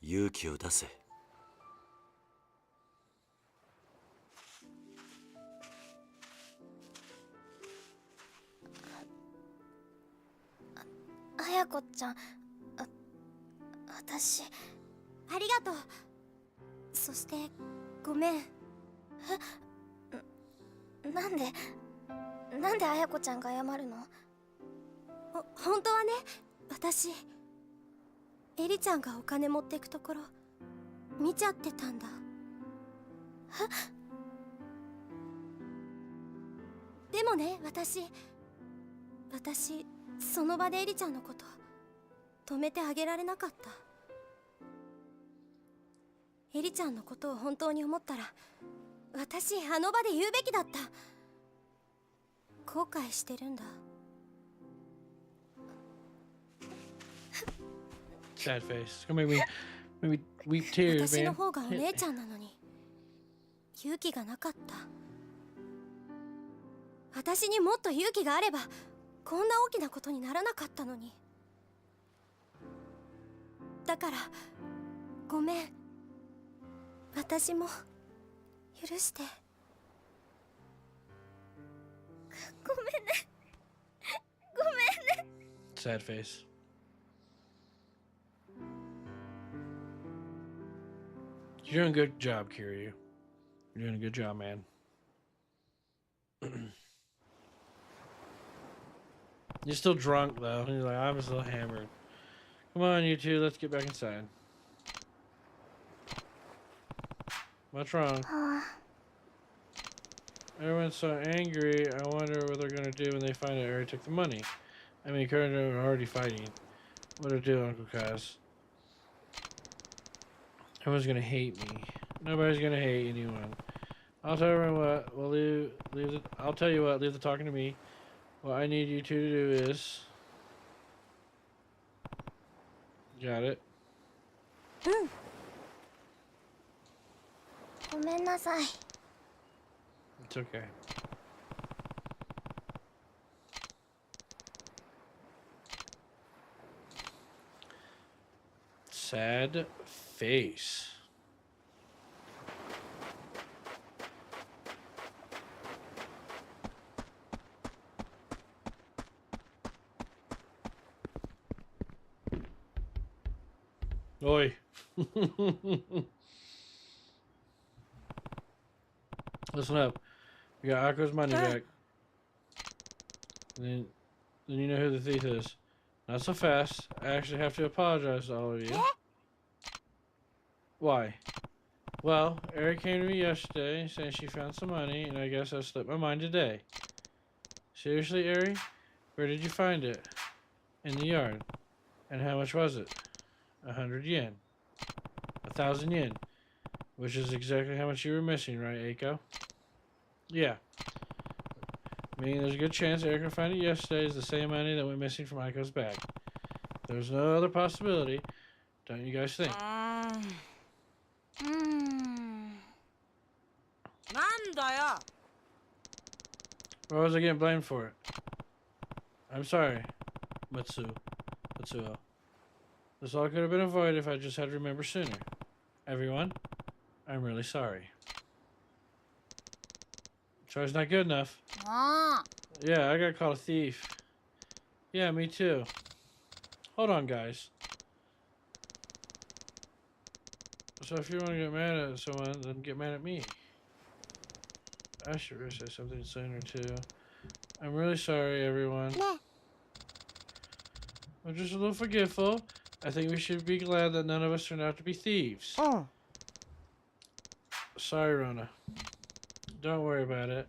勇気を出せ。綾子ちゃん、私ありがとう。そしてごめん。なんで綾子ちゃんが謝るの？本当はね、私エリちゃんがお金持ってくところ見ちゃってたんだ。でもね、私その場でエリちゃんのこと止めてあげられなかった。エリちゃんのことを本当に思ったら私あの場で言うべきだった。後悔してるんだ。Sad face. Come make me weep tears, 私の man. 方がお姉ちゃんなのに勇気がなかった。私にもっと勇気があればこんな大きなことにならなかったのに。だからごめん。私も許して。ごめんね。ごめんね。Sad face. You're doing a good job, Kiryu. You're doing a good job, man. You're still drunk, though. He's like, I'm still hammered. Come on, you two, let's get back inside. What's wrong? Everyone's so angry, I wonder what they're gonna do when they find out Eri took the money. I mean, currently we're already fighting. What to do, Uncle Kaz? Everyone's gonna hate me. Nobody's gonna hate anyone. I'll tell everyone what. We'll I'll tell you what. Leave the talking to me. What I need you two to do is. Got it. ごめんなさい。 It's okay. Sad face. Oi. Listen up. We got Akko's money back. And then you know who the thief is. Not so fast. I actually have to apologize to all of you. Why? Well, Eri came to me yesterday saying she found some money, and I guess I slipped my mind today. Seriously, Eri? Where did you find it? in the yard. And how much was it? 100 yen. 1,000 yen. Which is exactly how much you were missing, right, Eiko? Yeah. Meaning there's a good chance Eric can find it yesterday is the same money that went missing from Eiko's bag. There's no other possibility, don't you guys think? なんだよ。 Why was I getting blamed for it? I'm sorry, Matsuo. This all could have been avoided if I just had remembered sooner. Everyone, I'm really sorry. Sorry's not good enough. あ Yeah, I got called a thief. Yeah, me too. Hold on, guys. So if you want to get mad at someone, then get mad at me. I should have said something sooner too. I'm really sorry, everyone. I'm just a little forgetful. I think we should be glad that none of us turned out to be thieves. あ。 Sorry, Rona. Don't worry about it.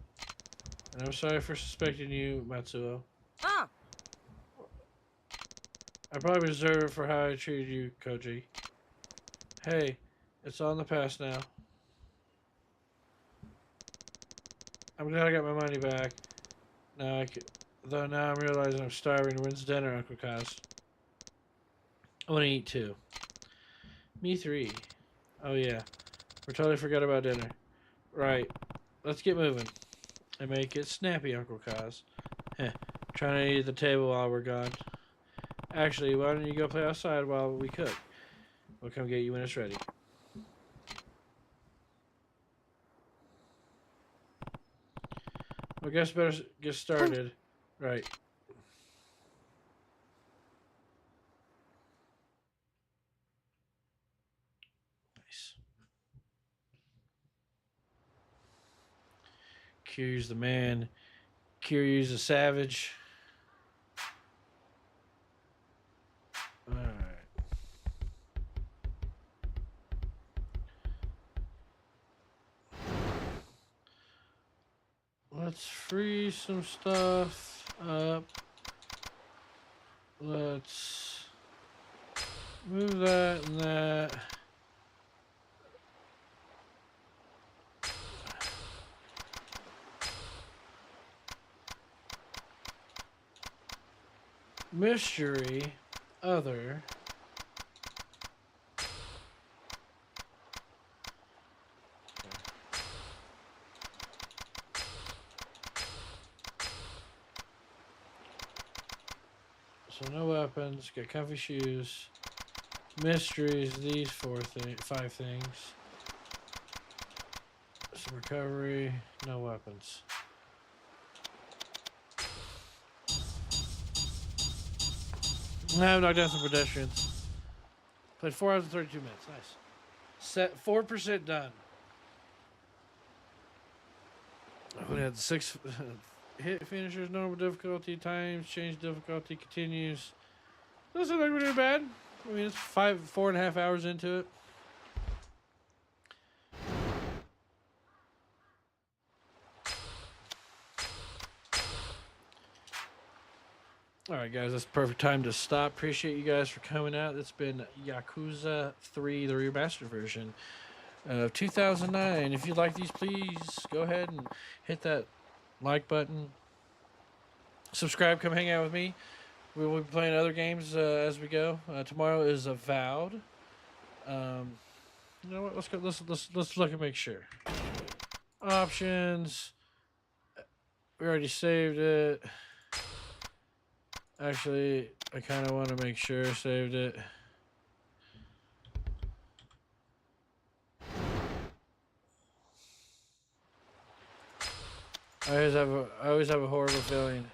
And I'm sorry for suspecting you, Matsuo. あ。 I probably deserve it for how I treated you, Koji. Hey, it's all in the past now. I'm glad I got my money back. Though now I'm realizing I'm starving. When's dinner, Uncle Kaz? I want to eat too. Me 3. Oh yeah, we totally forgot about dinner. Right, let's get moving and make it snappy, Uncle Kaz. Heh, trying to eat at the table while we're gone. Actually, why don't you go play outside while we cook? We'll come get you when it's ready. I guess better get started. Right. Nice. Kiryu's the man. Kiryu's a savage. Alright. Let's free some stuff up. Let's move that and that. Mystery, other. So no weapons, got comfy shoes. Mysteries, these 5 things. Some recovery, no weapons. I've knocked down some pedestrians. Played 4 hours and 32 minutes. Nice. Set 4% done. We had 6 hit finishers, normal difficulty, times, change difficulty, continues. Doesn't look like we're doing bad. I mean, it's 4.5 hours into it. Alright guys, that's the perfect time to stop. Appreciate you guys for coming out. It's been Yakuza 3, the remastered version of 2009. If you like these, please go ahead and hit that like button. Subscribe, come hang out with me. We will be playing other games as we go. Tomorrow is Avowed. You know what? Let's go. Let's look and make sure. Options. We already saved it. Actually, I kind of want to make sure I saved it. I always have a horrible feeling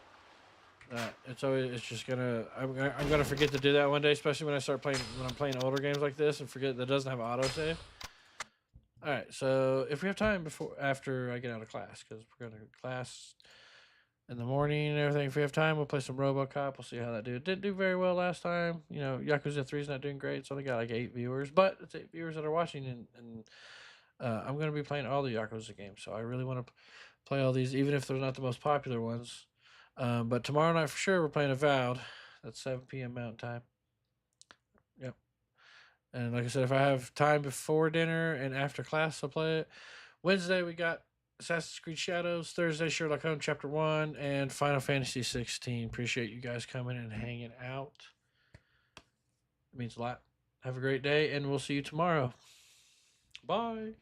that it's just gonna I'm gonna forget to do that one day, especially when I'm playing older games like this and forget that doesn't have autosave. All right, so if we have time after I get out of class, because we're going to class in the morning and everything. If we have time, we'll play some RoboCop. We'll see how that do. It didn't do very well last time. You know, Yakuza 3 is not doing great. It's only got like 8 viewers, but it's 8 viewers that are watching, and I'm going to be playing all the Yakuza games, so I really want to play all these, even if they're not the most popular ones. But tomorrow night for sure, we're playing Avowed. That's 7 p.m. Mountain Time. Yep. And like I said, if I have time before dinner and after class, I'll play it. Wednesday, we got Assassin's Creed Shadows. Thursday, Sherlock Holmes Chapter 1 and Final Fantasy 16. Appreciate you guys coming and hanging out. It means a lot. Have a great day, and we'll see you tomorrow. Bye.